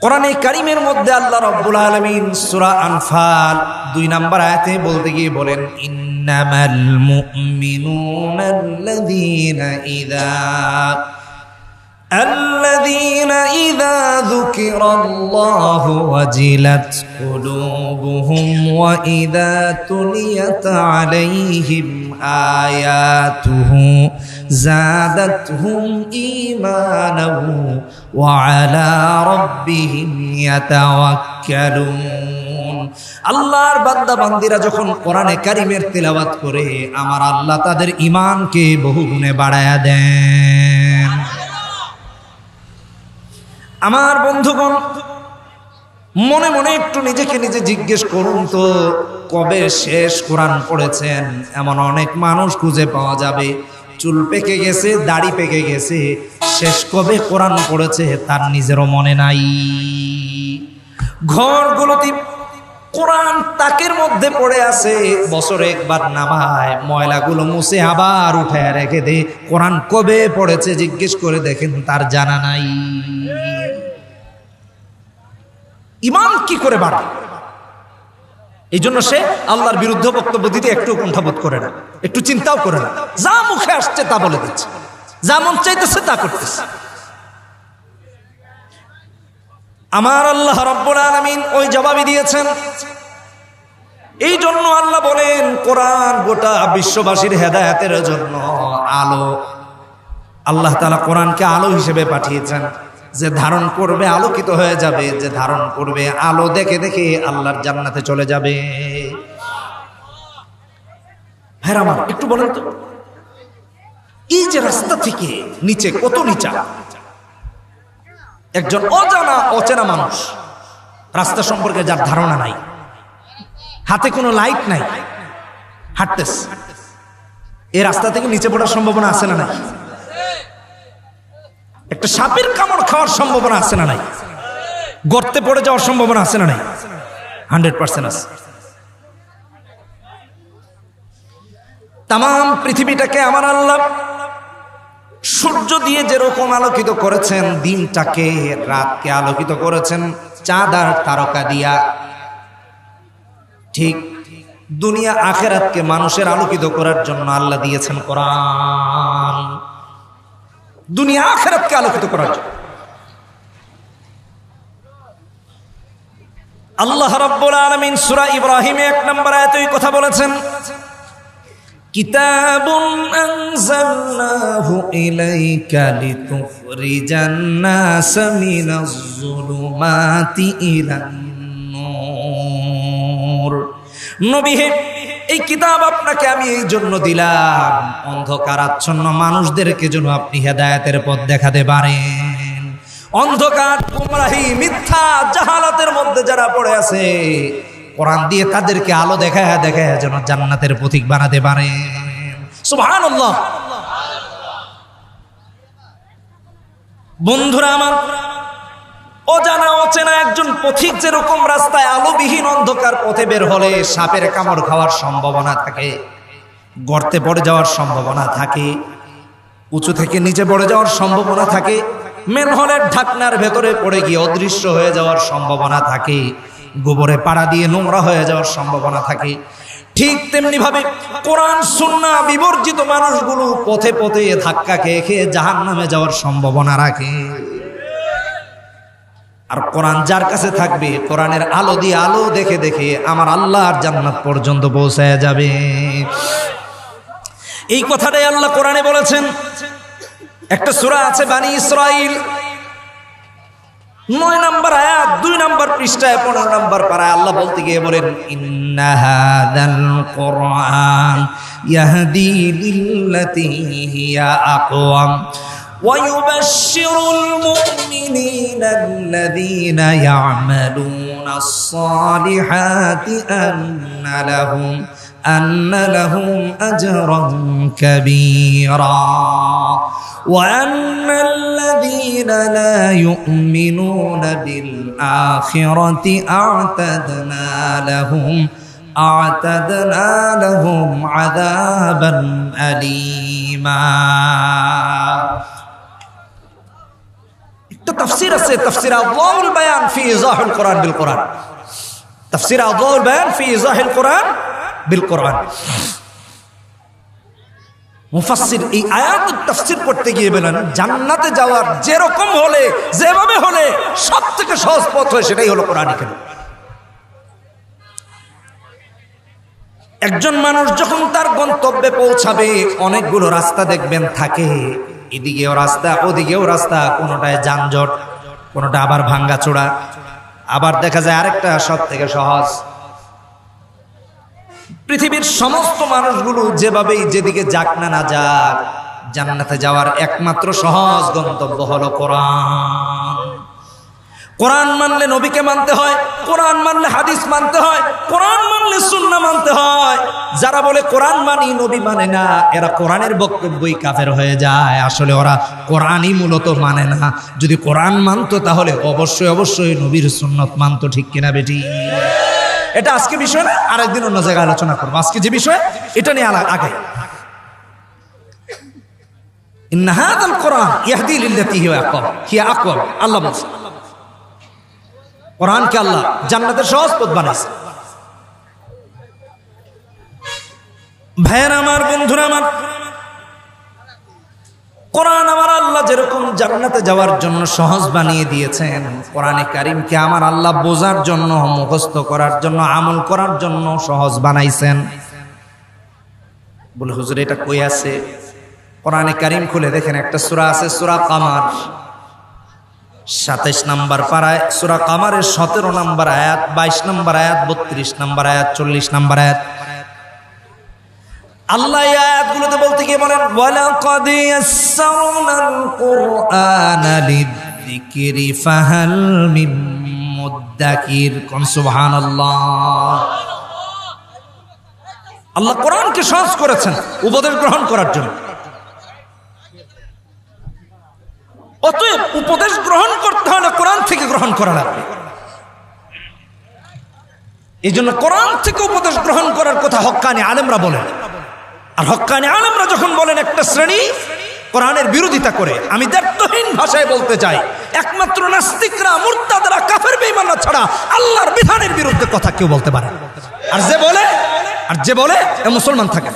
কোরআনে কারীমের মধ্যে আল্লাহ রাব্বুল আলামিন সূরা আনফাল 2 নম্বর আয়াতে বলতে গিয়ে বলেন, ইন্নামাল মুমিনুনা الذين إذا ذكر الله وجلت قلوبهم وإذا تليت عليهم آياته زادتهم إيمانا وعلى ربهم يتوكلون। আল্লাহর বান্দা বান্দিরা যখন কোরআনে কারীমের তেলাওয়াত করে আমার আল্লাহ তাদের ঈমানকে বহুগুণে বাড়ায়া দেন। আমার বন্ধুগণ, মনে মনে একটু নিজেকে নিজে জিজ্ঞেস করুন তো, কবে শেষ কোরআন পড়েছেন? এমন অনেক মানুষ খুঁজে পাওয়া যাবে, চুল পেকে গেছে, দাড়ি পেকে গেছে, শেষ কবে কোরআন পড়েছে তার নিজেরও মনে নাই। ঘরগুলোতে কোরআন তাকের মধ্যে পড়ে আছে, বছরে একবার নামায়, ময়লাগুলো মুছে আবার উঠায় রেখে দে। কোরআন কবে পড়েছে জিজ্ঞেস করে দেখেন, তার জানা নাই। ঈমান কি করে বাড়ে? এই জন্য সে আল্লাহর বিরুদ্ধে বক্তব্য দিতে একটু কুণ্ঠাবোধ করে না, একটু চিন্তাও করে না, যা মুখে আসছে তা বলে দিচ্ছে, যা মন চাইতেছে তা করতেছে। আমার আল্লাহ রাব্বুল আলামিন ওই জবাবই দিয়েছেন। এই জন্য আল্লাহ বলেন, কোরআন গোটা বিশ্ববাসীর হেদায়েতের জন্য আলো। আল্লাহ তাআলা কোরআনকে আলো হিসেবে পাঠিয়েছেন, যে ধারণ করবে আলোকিত হয়ে যাবে, যে ধারণ করবে আলো দেখে দেখে আল্লাহর জান্নাতে চলে যাবে। হ্যাঁ আমার একটু বলেন তো, এই যে রাস্তা থেকে নিচে কত নিচা, একজন অজানা অচেনা মানুষ, রাস্তা সম্পর্কে যার ধারণা নাই, হাতে কোনো লাইট নাই, হাঁটতেছে, এই রাস্তা থেকে নিচে পড়ার সম্ভাবনা আছে না নাই? একটা সাপের কামড় খাওয়ার সম্ভাবনা আছে না নাই? গর্তে পড়ে যাওয়ার সম্ভাবনা আছে না নাই? 100% আছে। তাম পৃথিবীটাকে আমার আল্লাহ সূর্য দিয়ে যেরকম আলোকিত করেছেন, দিনটাকে, রাতকে আলোকিত করেছেন চাঁদ আর তারকা দিয়া, ঠিক দুনিয়া আখিরাতকে মানুষের আলোকিত করার জন্য আল্লাহ দিয়েছেন কোরআন। দুনিয়া আখিরাতকে আলোকিত করার জন্য আল্লাহ রাব্বুল আলামিন সূরা ইব্রাহিমে 1 নম্বর আয়াতে এই কথা বলেছেন, কিতাবুন আনজালনাহু ইলাইকা লিতুখরিজান নাস মিনাজ যুলুমাতি ইলান নূর। নবী হে, এই কিতাব আপনাকে আমি এই জন্য দিলাম, অন্ধকারাচ্ছন্ন মানুষদেরকে যেন আপনি হেদায়েতের পথ দেখাতে পারেন। অন্ধকার, গুমরাহি, মিথ্যা, জাহালাতের মধ্যে যারা পড়ে আছে, কোরআন দিয়ে তাদেরকে আলো দেখায় দেখায় যেন জান্নাতের পথিক বানাতে পারেন। সুবহানাল্লাহ। বন্ধুরা আমার, অজানা অচেনা একজন পথিক যেরকম রাস্তায় আলোবিহীন অন্ধকার পথে বের হলে সাপের কামড় খাওয়ার সম্ভাবনা থাকে, গর্তে পড়ে যাওয়ার সম্ভাবনা থাকে, উঁচু থেকে নিচে পড়ে যাওয়ার সম্ভাবনা থাকে, মেনহলের ঢাকনার ভেতরে পড়ে গিয়ে অদৃশ্য হয়ে যাওয়ার সম্ভাবনা থাকে, গোবরে পাড়া দিয়ে নোংরা হয়ে যাওয়ার সম্ভাবনা থাকে, ঠিক তেমনি ভাবে কোরআন সুন্নাহ বিবর্জিত মানুষগুলো পথে পথে ধাক্কা খেয়ে খেয়ে জাহান্নামে যাওয়ার সম্ভাবনা রাখে। আর কোরআন যার কাছে থাকবে, কোরআনের আলো দিয়ে আলো দেখে দেখে আমার আল্লাহর জান্নাত পর্যন্ত পৌঁছায় যাবে। এই কথাটাই আল্লাহ কোরআনে বলেছেন। একটা সূরা আছে বানি ইসরাইল, 9 নম্বর আয়াত, 2 নম্বর পৃষ্ঠায় 15 নম্বর পারায় আল্লাহ বলতে গিয়ে বলেন, ইন্না হাযাল কুরআন ইয়াহদি লিল্লাতী হিয়া আকওয়াম ويبشر المؤمنين الذين يعملون الصالحات أن لهم أجرا كبيرا وأن الذين لا يؤمنون بالآخرة أعتدنا لهم عذابا أليما। একটা তাফসীর আছে, তাফসীর আদওয়াউল বায়ান ফি ইজাহিল কোরআন বিল কোরআন, তাফসীর আদওয়াউল বায়ান ফি ইজাহিল কোরআন বিল কোরআন। মুফাসসির এই আয়াতের তাফসীর করতে গিয়ে বলেন, জান্নাতে যাওয়ার যেরকম হলে, যেভাবে হলে সবথেকে সহজ পথ হয় সেটাই হলো কোরআন কারীম। একজন মানুষ যখন তার গন্তব্যে পৌঁছাবে, অনেকগুলো রাস্তা দেখবেন থাকে, এদিকেও রাস্তা ওদিকেও রাস্তা, কোনোটায় যানজট, কোনোটা আবার ভাঙ্গাচোরা, আবার দেখা যায় আরেকটা সব থেকে সহজ। পৃথিবীর সমস্ত মানুষগুলো যেভাবেই যেদিকে যাক না না যাক, জান্নাতে যাওয়ার একমাত্র সহজ গন্তব্য হলো কোরআন। কোরআন মানলে নবীকে মানতে হয়, কোরআন মানলে হাদিস মানতে হয়, কোরআন মানলে সুন্নাহ মানতে হয়। যারা বলে কোরআন মানি নবী মানে না, এরা কোরআনের বক্তব্যই কাফের হয়ে যায়। আসলে ওরা কোরআনই মূলত মানে না। যদি কোরআন মানতো তাহলে অবশ্যই অবশ্যই নবীর সুন্নত মানতো, ঠিক কিনা বেটি? এটা আজকে বিষয় না, আরেকদিন অন্য জায়গায় আলোচনা করবো। আজকে যে বিষয় এটা নিয়ে আগে, ইন্না হাযাল কোরআন ইয়াহদি লিল্লাতী হিয়া আকওয়াম। আল্লাহ বলেন কোরআনকে আল্লাহ জান্নাতের সহজ পথ বানাইছে। ভাইয়েরা আমার, বন্ধুরা আমার, কোরআন আমার আল্লাহ যেরকম জান্নাতে যাওয়ার জন্য সহজ বানিয়ে দিয়েছেন, কোরআনে কারীমকে আমার আল্লাহ বোঝার জন্য, মুখস্থ করার জন্য, আমল করার জন্য সহজ বানাইছেন। বলে হুজুর এটা কই আছে? কোরআনে কারীম খুলে দেখেন, একটা সূরা আছে সূরা কামার, 27 নম্বর পারায় সূরা কামারের 17 নম্বর আয়াত, 22 নম্বর আয়াত, 32 নম্বর আয়াত, 40 নম্বর আয়াত। আল্লাহ এই আয়াতগুলোতে বলতে গিয়ে বলেন, ওয়ালাকাদ ইয়াসসারনাল কুরআনা লিযিকরি ফাহাল মিন মুদ্দাকির। কোন সুবহানাল্লাহ। আল্লাহ কোরআনকে সহজ করেছেন উপদেশ গ্রহণ করার জন্য। অতএব উপদেশ গ্রহণ করতে হলে কোরআন থেকে গ্রহণ করা লাগবে। এই জন্য কোরআন থেকে উপদেশ গ্রহণ করার কথা হক্কানি আলেমরা বলেন। আর হক্কানি আলেমরা যখন বলেন একটা শ্রেণী কোরআনের বিরোধিতা করে, আমি দ্ব্যর্থহীন ভাষায় বলতে চাই, একমাত্র নাস্তিকরা, মুরতাদরা, কাফের বেঈমানরা ছাড়া আল্লাহর বিধানের বিরুদ্ধে কথা কেউ বলতে পারে। আর যে বলে মুসলমান থাকে।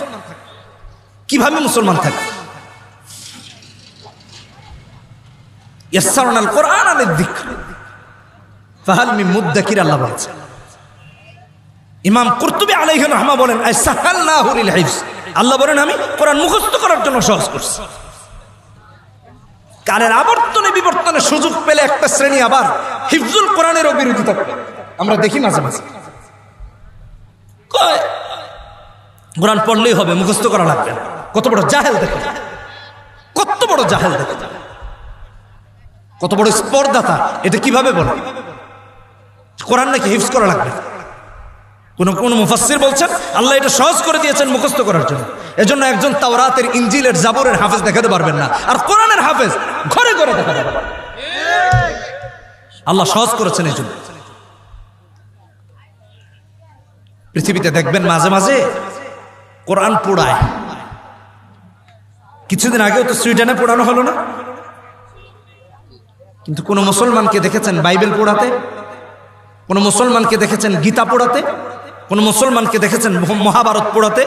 কিভাবে মুসলমান থাকে? ইয়াসসারনাল কুরআনা লিযিকর ফাহাল মিন মুদ্দাকির। আল্লাহ বলেছেন। ইমাম কুরতুবী আলাইহি রাহমা বলেন, আই সাহালনাহু লিল হিফজ। আল্লাহ বলেন আমি কোরআন মুখস্থ করার জন্য সহজ করছি। কালের আবর্তনে বিবর্তনের সুযোগ পেলে একটা শ্রেণী আবার হিফজুল কোরআনেরও বিরোধিতা করে। আমরা দেখি মাঝে মাঝে কয় কোরআন পড়লেই হবে, মুখস্থ করা লাগবে না। কত বড় জাহেল দেখে, কত বড় জাহেল দেখে, কত বড় স্পর্ধাতা। এটা কিভাবে বলে কোরআন নাকি হিফজ করা লাগবে? কোন মুফাসসির বলছেন আল্লাহ এটা সহজ করে দিয়েছেন মুখস্থ করার জন্য। এজন্য একজন তাওরাতের, ইনজিলের, জাবুরের হাফেজ দেখাতে পারবেন না, আর কোরআনের হাফেজ ঘরে ঘরে দেখাতে পারবেন। আল্লাহ সহজ করেছেন এই জন্য। পৃথিবীতে দেখবেন মাঝে মাঝে কোরআন পোড়ায়। কিছুদিন আগেও তো সুইডেনে পোড়ানো হলো না? কিন্তু কোন মুসলমানকে দেখেছেন বাইবেল পোড়াতে? কোন মুসলমানকে দেখেছেন গীতা পোড়াতে? কোন মুসলমানকে দেখেছেন মহাভারত পোড়াতে?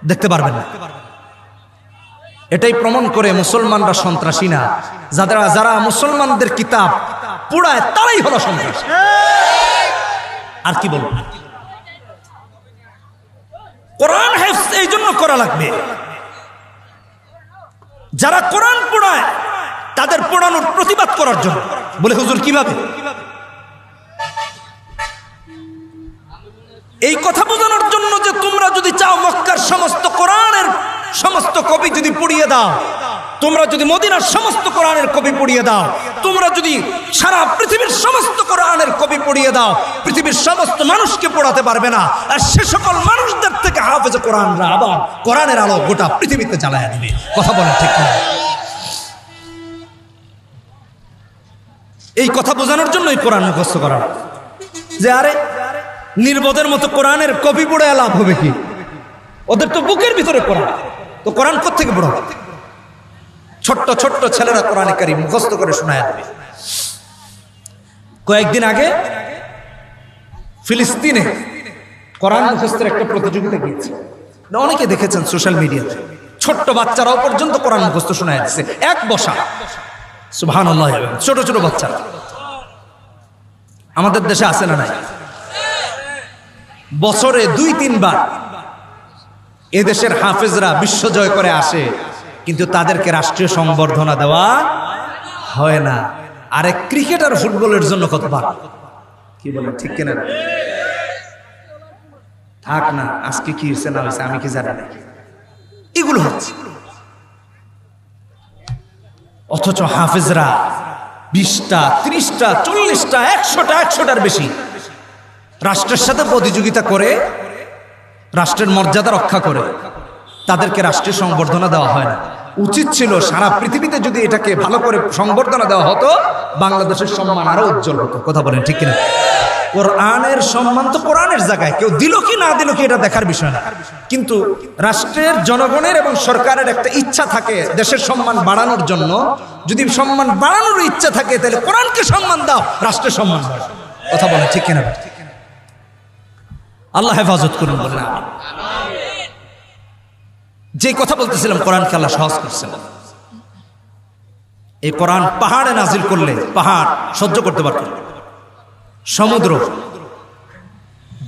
দেখতে পারবেন না। এটাই প্রমাণ করে মুসলমানরা সন্ত্রাসী না। যারা মুসলমানদের কিতাব পোড়ায় তারাই হলো সন্ত্রাসী। আর কি বলবো? কোরআন হিফজ এই জন্য করা লাগবে। যারা কোরআন পোড়ায় তাদের পোড়ানোর প্রতিবাদ করার জন্য। বলে হুজুর কিভাবে? এই কথা বোঝানোর জন্য যে তোমরা যদি চাও মক্কার সমস্ত কোরআনের সমস্ত কপি যদি পুড়িয়ে দাও, তোমরা যদি মদিনার সমস্ত কোরআনের কপি পুড়িয়ে দাও, তোমরা যদি সারা পৃথিবীর সমস্ত কোরআনের কপি পুড়িয়ে দাও, পৃথিবীর সমস্ত মানুষকে পড়াতে পারবে না। আর সে সকল মানুষদের থেকে হাফেজে কোরআনরা আবার কোরআনের আলো গোটা পৃথিবীতে জ্বালায় দিবে। কথা বলেন ঠিক না? এই কথা বোঝানোর জন্যই কোরআন মুখস্থ করা। যে আরে নির্বোধের মতো কোরআনের কপি পড়ে লাভ হবে কি? ওদের তো বুকের ভিতরে কোরআন, তো কোরআন কোত্থেকে পড়াবে? ছোট্ট ছোট্ট ছেলেরা কোরআনে কারীম মুখস্থ করে শোনায় দেবে। কয়েকদিন আগে ফিলিস্তিনে কোরআন মুখস্থের একটা প্রতিযোগিতা গিয়েছে, অনেকে দেখেছেন সোশ্যাল মিডিয়াতে। ছোট্ট বাচ্চারাও পর্যন্ত কোরআন মুখস্থ শোনায় দিচ্ছে, এক বসা। সুবহানাল্লাহ। ছোট ছোট বাচ্চারা আমাদের দেশে আছে না নাই? বছরে 2-3 বার এদেশের হাফেজরা বিশ্ব জয় করে আসে, কিন্তু তাদেরকে রাষ্ট্রীয় সংবর্ধনা দেওয়া হয় না। আরে ক্রিকেট আর ফুটবলের জন্য কতবার, কি বলেন ঠিক কিনা? থাক না, আজকে কি হয়েছে না হয়েছে আমি কি জানি না, এগুলো হচ্ছে। অথচ হাফেজরা 20টা 30টা 40টা 100টার বেশি রাষ্ট্রের সাথে প্রতিযোগিতা করে রাষ্ট্রের মর্যাদা রক্ষা করে, তাদেরকে রাষ্ট্রীয় সংবর্ধনা দেওয়া হয় না। উচিত ছিল সারা পৃথিবীতে যদি এটাকে ভালো করে সংবর্ধনা দেওয়া হতো, বাংলাদেশের সম্মান আরো উজ্জ্বল হতো। কথা বলেন ঠিক কিনা? কোরআনের সম্মান তো কোরআনের জায়গায়, কেউ দিল কি না দিল কি এটা দেখার বিষয় না। কিন্তু রাষ্ট্রের জনগণের এবং সরকারের একটা ইচ্ছা থাকে দেশের সম্মান বাড়ানোর জন্য। যদি সম্মান বাড়ানোর ইচ্ছা থাকে তাহলে কোরআনকে সম্মান দাও, রাষ্ট্রের সম্মান দাও। কথা বলেন ঠিক কিনা? আল্লাহ হেফাজত করুন বললাম। যে কথা বলতেছিলাম, কোরআনকে আল্লাহ সহজ করছেন। এই কোরআন পাহাড়ে নাজিল করলে পাহাড় সহ্য করতে পারত, সমুদ্র,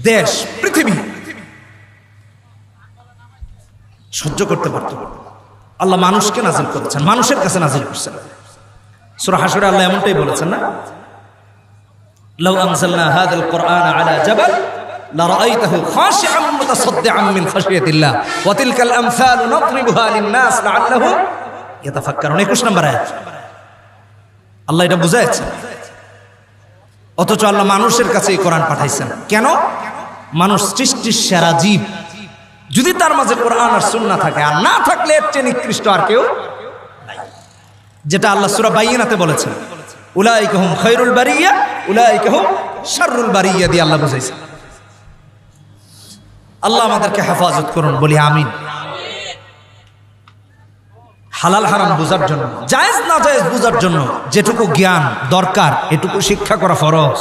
দেশ, পৃথিবী সহ্য করতে পারত। আল্লাহ মানুষকে নাজিল করেছেন, মানুষের কাছে নাজিল করছেন। সূরা হাশরে আল্লাহ এমনটাই বলেছেন না, লাউ আনজালনা হাযাল কুরআনা আলা জাবাল লারাআইতাহু খাশিআম মুতাসাদ্দিআম মিন খাশিয়াতিল্লাহ ওয়া তিলকাল আমসালু নাদরিবুহা লিন-নাস লাআল্লাহুম ইয়াতাফাক্কারুন। 21 নম্বর আয়াত আল্লাহ এটা বুঝাইছেন। অথচ আল্লাহ মানুষের কাছে এই কোরআন পাঠাইছেন কেন? মানুষ সৃষ্টির সেরা জীব, যদি তার মাঝে কোরআন আর সুন্নাহ থাকে, আর না থাকলে এর চেয়ে নিকৃষ্ট আর কেউ নাই। যেটা আল্লাহ সূরা বাইয়িনাতে বলেছেন, উলাইকা হুম খায়রুল বারিয়া উলাইকা হুম শাররুল বারিয়া দিয়ে আল্লাহ বুঝাইছেন। আল্লাহ আমাদেরকে হেফাজত করুন, বলি আমিন। হালাল হারাম বুঝার জন্য, জায়েজ না জায়েজ বুঝার জন্য যেটুকু জ্ঞান দরকার এটুকু শিক্ষা করা ফরজ।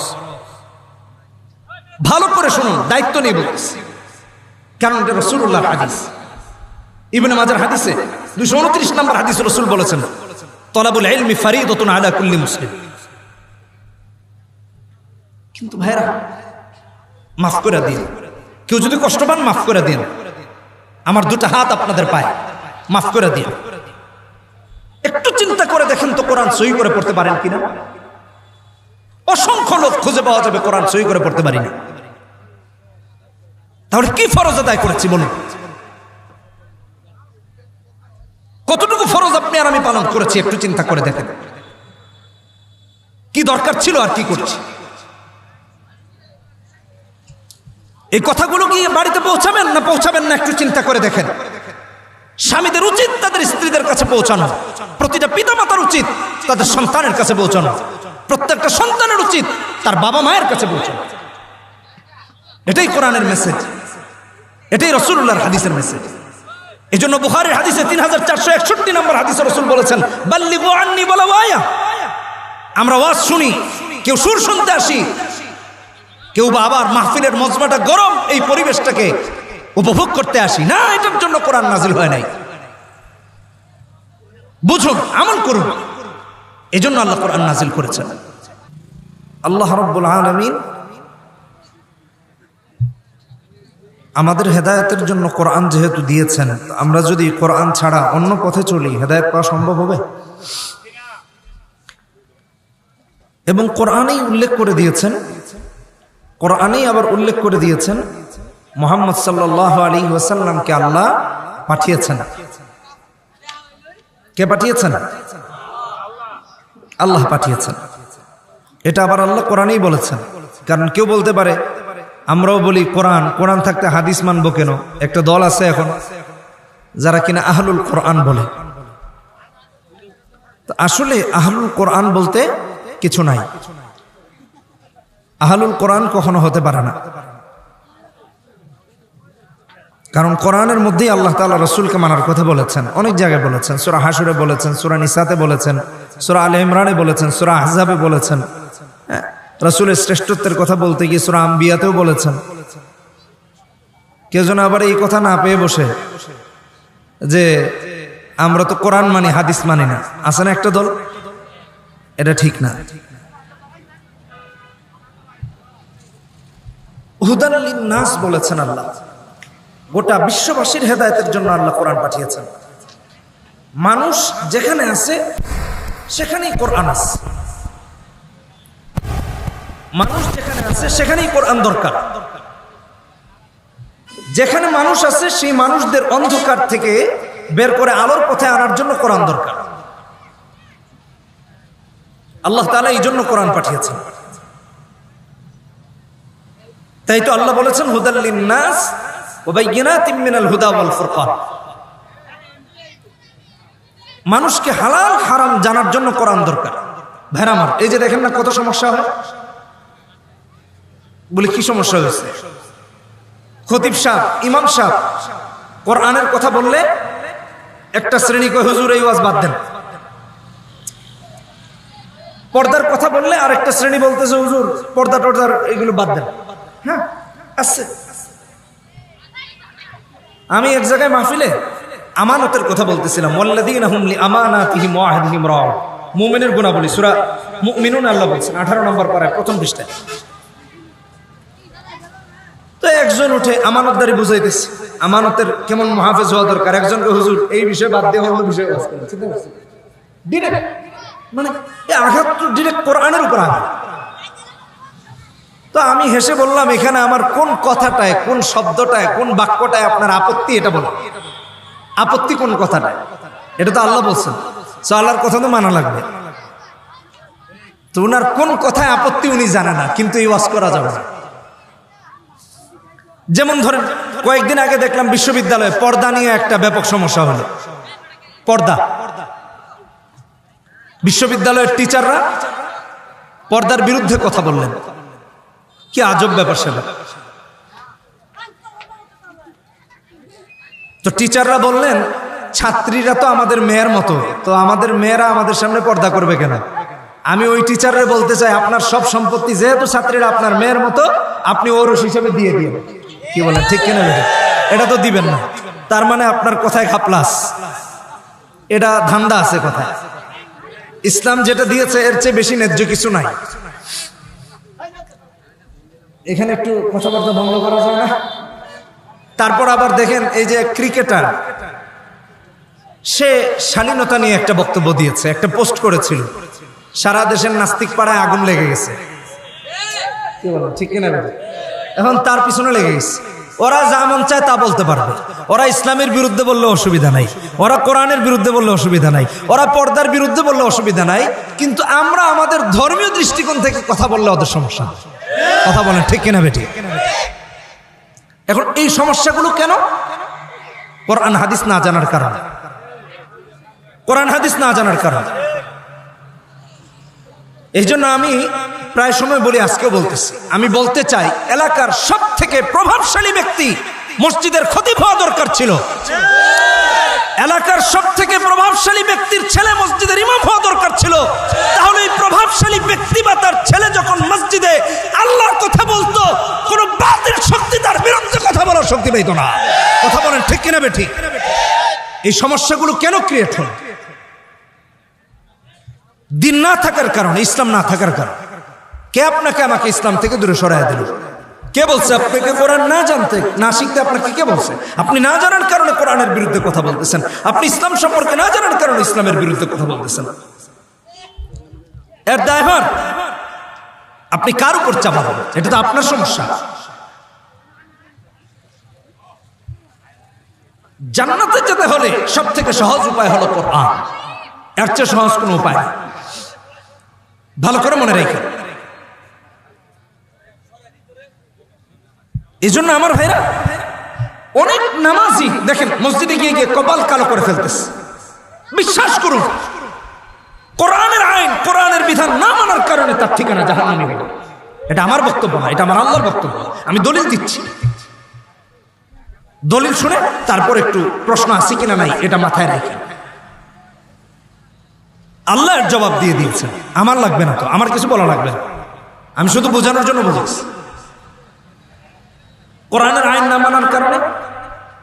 ভালো করে শুনুন, দায়িত্ব নিয়ে বলতেছি, কারণ এটা রাসূলুল্লাহর হাদিস। ইবনে মাজার হাদিসে 229 নম্বর হাদিস রাসূল বলেছেন, তলাবুল ইলমি ফরিদাতুন আলা কুল্লি মুসলিম। কিন্তু ভাইরা মাফ করে দিন, কেউ যদি কষ্ট পান মাফ করে দিন, আমার 2টা হাত আপনাদের পায়ে, মাফ করে দিন। একটু চিন্তা করে দেখেন তো কোরআন সহি করে পড়তে পারেন কিনা? অসংখ্য লোক খুঁজে পাওয়া যাবে কোরআন সহি করে পড়তে পারি না। তাহলে কি ফরজ আদায় করেছি বলুন? কতটুকু ফরজ আপনি আর আমি পালন করেছি একটু চিন্তা করে দেখেন। কি দরকার ছিল আর কি করছি? এই কথাগুলো কি বাড়িতে পৌঁছাবেন না পৌঁছাবেন না একটু চিন্তা করে দেখেন। স্বামীদের উচিত তাদের স্ত্রীদের কাছে পৌঁছানো, প্রতিটা পিতামাতার উচিত তাদের সন্তানের কাছে পৌঁছানো, প্রত্যেকটা সন্তানের উচিত তার বাবা মায়ের কাছে পৌঁছানো। এটাই কোরআনের মেসেজ, এটাই রাসূলুল্লাহর হাদিসের মেসেজ। এজন্য বুখারীর হাদিসে 3461 নম্বর হাদিসে রাসূল বলেছেন, বাল্লিগু আন্নী ওয়ালাউ আয়া। আমরা ওয়াজ শুনি, কেউ সুর শুনতে আসি, কেউ বা আবার মাহফিলের মজমাটা গরম, এই পরিবেশটাকে উপভোগ করতে আসি না, এটার জন্য কোরআন নাজিল হয় নাই। বুঝুন, আমল করুন, এজন্য আল্লাহ কোরআন নাজিল করেছেন। আল্লাহ রাব্বুল আলামিন আমাদের হেদায়েতের জন্য কোরআন যেহেতু দিয়েছেন, আমরা যদি কোরআন ছাড়া অন্য পথে চলি হেদায়েত পাওয়া সম্ভব হবে? এবং কোরআনেই উল্লেখ করে দিয়েছেন, কোরআনেই আবার উল্লেখ করে দিয়েছেন মুহাম্মদ সাল্লাল্লাহু আলাইহি ওয়াসাল্লামকে আল্লাহ পাঠিয়েছেন। কে পাঠিয়েছেন? আল্লাহ পাঠিয়েছেন। এটা আবার আল্লাহ কোরআনেই বলেছেন। কারণ কেউ বলতে পারে, আমরাও বলি কোরআন, কোরআন থাকতে হাদিস মানবো কেন? একটা দল আছে এখন যারা কিনা আহলুল কোরআন বলে। আসলে আহলুল কোরআন বলতে কিছু নাই। আহলুল কোরআন কখনো হতে পারে না। কারণ কোরআনের মধ্যেই আল্লাহ তাআলা রাসূলকে মানার কথা বলেছেন, অনেক জায়গায় বলেছেন। সূরা হাশরে বলেছেন, সূরা নিসাতে বলেছেন, সূরা আলে ইমরানে বলেছেন, সূরা আহজাবে বলেছেন। রাসূলের শ্রেষ্ঠত্বের কথা বলতে গিয়ে সূরা আম্বিয়াতেও বলেছেন। কেউ যেন আবার এই কথা না পেয়ে বসে যে আমরা তো কোরআন মানি, হাদিস মানি না, আছে না একটা দল, এটা ঠিক না। হুদান লিন-নাস বলেছেন আল্লাহ। গোটা বিশ্ববাসীর হেদায়েতের জন্য আল্লাহ কোরআন পাঠিয়েছেন। মানুষ যেখানে আছে সেখানেই কোরআন আছে, মানুষ যেখানে আছে সেখানেই কোরআন দরকার। যেখানে মানুষ আছে সেই মানুষদের অন্ধকার থেকে বের করে আলোর পথে আনার জন্য কোরআন দরকার। আল্লাহ তাআলা এই জন্য কোরআন পাঠিয়েছেন। তাই তো আল্লাহ বলেছেন হুদাল লিন-নাস ওয়া বাইয়িনাতিম মিনাল হুদা ওয়াল ফুরকান। মানুষকে হালাল হারাম জানার জন্য কোরআন দরকার। ভাইরা আমার, এই যে দেখেন না কত সমস্যা হয়, বলে কি সমস্যা হয়েছে? খতিব সাহেব, ইমাম সাহেব কোরআনের কথা বললে একটা শ্রেণী কয় হুজুর এই ওয়াজ বাদ দেন, পর্দার কথা বললে আরেকটা শ্রেণী বলতেছে হুজুর পর্দা টর্দার এগুলো বাদ দেন। হ্যাঁ আছে। আমি এক জায়গায় মাহফিলে আমানতের কথা বলতেছিলাম, ওয়াল্লাযীনা হুম লিআমানাতিহিম ওয়া আহদিহিম রাউন। মুমিনের গুণাবলী সূরা মুমিনুন আল্লাহ বলেছেন 18 নম্বর পারায় প্রথম পৃষ্ঠায়। তো একজন উঠে আমানতদারি বুঝাইতেছে, আমানতের কেমন মুহাফেজ হওয়া দরকার। একজনকে হুজুর এই বিষয়ে বাদ দিয়ে অন্য বিষয়ে ওয়াজ করেছে। ডিরেক্ট মানে এই আঘাত তো ডিরেক্ট কোরআনের উপর আঘাত। তো আমি হেসে বললাম, এখানে আমার কোন কথাটায়, কোন শব্দটায়, কোন বাক্যটায় আপনার আপত্তি, এটা বলো। আপত্তি কোন কথাটায়? এটা তো আল্লাহ বলছেন, তো আল্লাহর কথা তো মানা লাগবে। তো উনার কোন কথায় আপত্তি উনি জানে না, কিন্তু এই ওয়াজ করা যাবে না। যেমন ধরেন কয়েকদিন আগে দেখলাম বিশ্ববিদ্যালয়ে পর্দা নিয়ে একটা ব্যাপক সমস্যা হলো। পর্দা, বিশ্ববিদ্যালয়ের টিচাররা পর্দার বিরুদ্ধে কথা বললেন। কি আজব ব্যাপার সেটা। তো টিচাররা বললেন ছাত্রীরা তো আমাদের মেয়ের মতো, তো আমাদের মেয়েরা আমাদের সামনে পর্দা করবে কেন? আমি ওই টিচাররা বলতে চাই, আপনার সব সম্পত্তি যেহেতু ছাত্রীরা আপনার মেয়ের মতো, আপনি ওরস হিসেবে দিয়ে দিন। কি বলেন, ঠিক কিনা? এটা তো দিবেন না, তার মানে আপনার কথায় খাপলাস, এটা ধান্দা আছে কথায়। ইসলাম যেটা দিয়েছে এর চেয়ে বেশি ন্যায্য কিছু নাই। এখানে একটু কথাবার্তা ভঙ্গ করা যায় না? তারপর আবার দেখেন এই যে ক্রিকেটার, সে শালীনতা নিয়ে একটা বক্তব্য দিয়েছে, একটা পোস্ট করেছিল, সারা দেশের নাস্তিক পাড়ায় আগুন লেগে গেছে। কি বলেন, ঠিক কিনা? এখন তার পিছনে লেগে গেছে। ওরা যা মন চায় তা বলতে পারবে, ওরা ইসলামের বিরুদ্ধে বললে অসুবিধা নাই, ওরা কোরআনের বিরুদ্ধে বললে অসুবিধা নাই, ওরা পর্দার বিরুদ্ধে বললে অসুবিধা নাই, কিন্তু আমরা আমাদের ধর্মীয় দৃষ্টিকোণ থেকে কথা বললে ওদের সমস্যা। কথা বলেন, ঠিক কিনা বেটি? এখন এই সমস্যাগুলো কেন? কোরআন হাদিস না জানার কারণে। কোরআন হাদিস না জানার কারণে। এই জন্য আমি প্রায় সময় বলি, আজকেও বলতেছি, আমি বলতে চাই এলাকার সব থেকে প্রভাবশালী ব্যক্তি মসজিদের খতিব হওয়া দরকার ছিল। এলাকার সব থেকে প্রভাবশালী ব্যক্তির ছেলে মসজিদের ইমাম হওয়া দরকার ছিল। তাহলে এই প্রভাবশালী ব্যক্তি বা তার ছেলে যখন মসজিদে আল্লাহর কথা বলতো, কোন বাতিল শক্তি তার বিরুদ্ধে কথা বলার শক্তি পেত না। কথা বলেন, ঠিক কিনা বেঠিক? এই সমস্যাগুলো কেন ক্রিয়েট হল? দিন না থাকার কারণে, ইসলাম না থাকার কারণে। কে আপনাকে আমাকে ইসলাম থেকে দূরে সরাইয়া দিল? কে বলছে আপনাকে কোরআন না জানতে, না শিখতে? আপনাকে কে বলছে? আপনি না জানার কারণে কোরআনের বিরুদ্ধে কথা বলতেছেন, আপনি ইসলাম সম্পর্কে না জানার কারণে ইসলামের বিরুদ্ধে কথা বলতেছেন। এর দায়ভার আপনি কার উপর চাপাবেন? এটা তো আপনার সমস্যা। জান্নাতে যেতে হলে সব থেকে সহজ উপায় হলো কোরআন। এর চেয়ে সহজ কোনো উপায় নেই। ভালো করে মনে রেখে। এই জন্য আমার ভাইরা, অনেক নামাজি দেখেন মসজিদে গিয়ে গিয়ে কপাল কালো করে ফেলতেছে। বিশ্বাস করুন, কোরআনের আইন, কোরআনের বিধান না মানার কারণে তার ঠিকানা জাহান্নামে হবে। এটা আমার বক্তব্য না, এটা আমার আল্লাহর বক্তব্য। আমি দলিল দিচ্ছি। দলিল শুনে তারপর একটু প্রশ্ন আছে কিনা নাই এটা মাথায় রাখি। আল্লাহর জবাব দিয়ে দিয়েছেন, আমার লাগবে না, তো আমার কিছু বলা লাগবে না, আমি শুধু বোঝানোর জন্য বুঝেছি। কোরআনের আইন না মানার কারণে,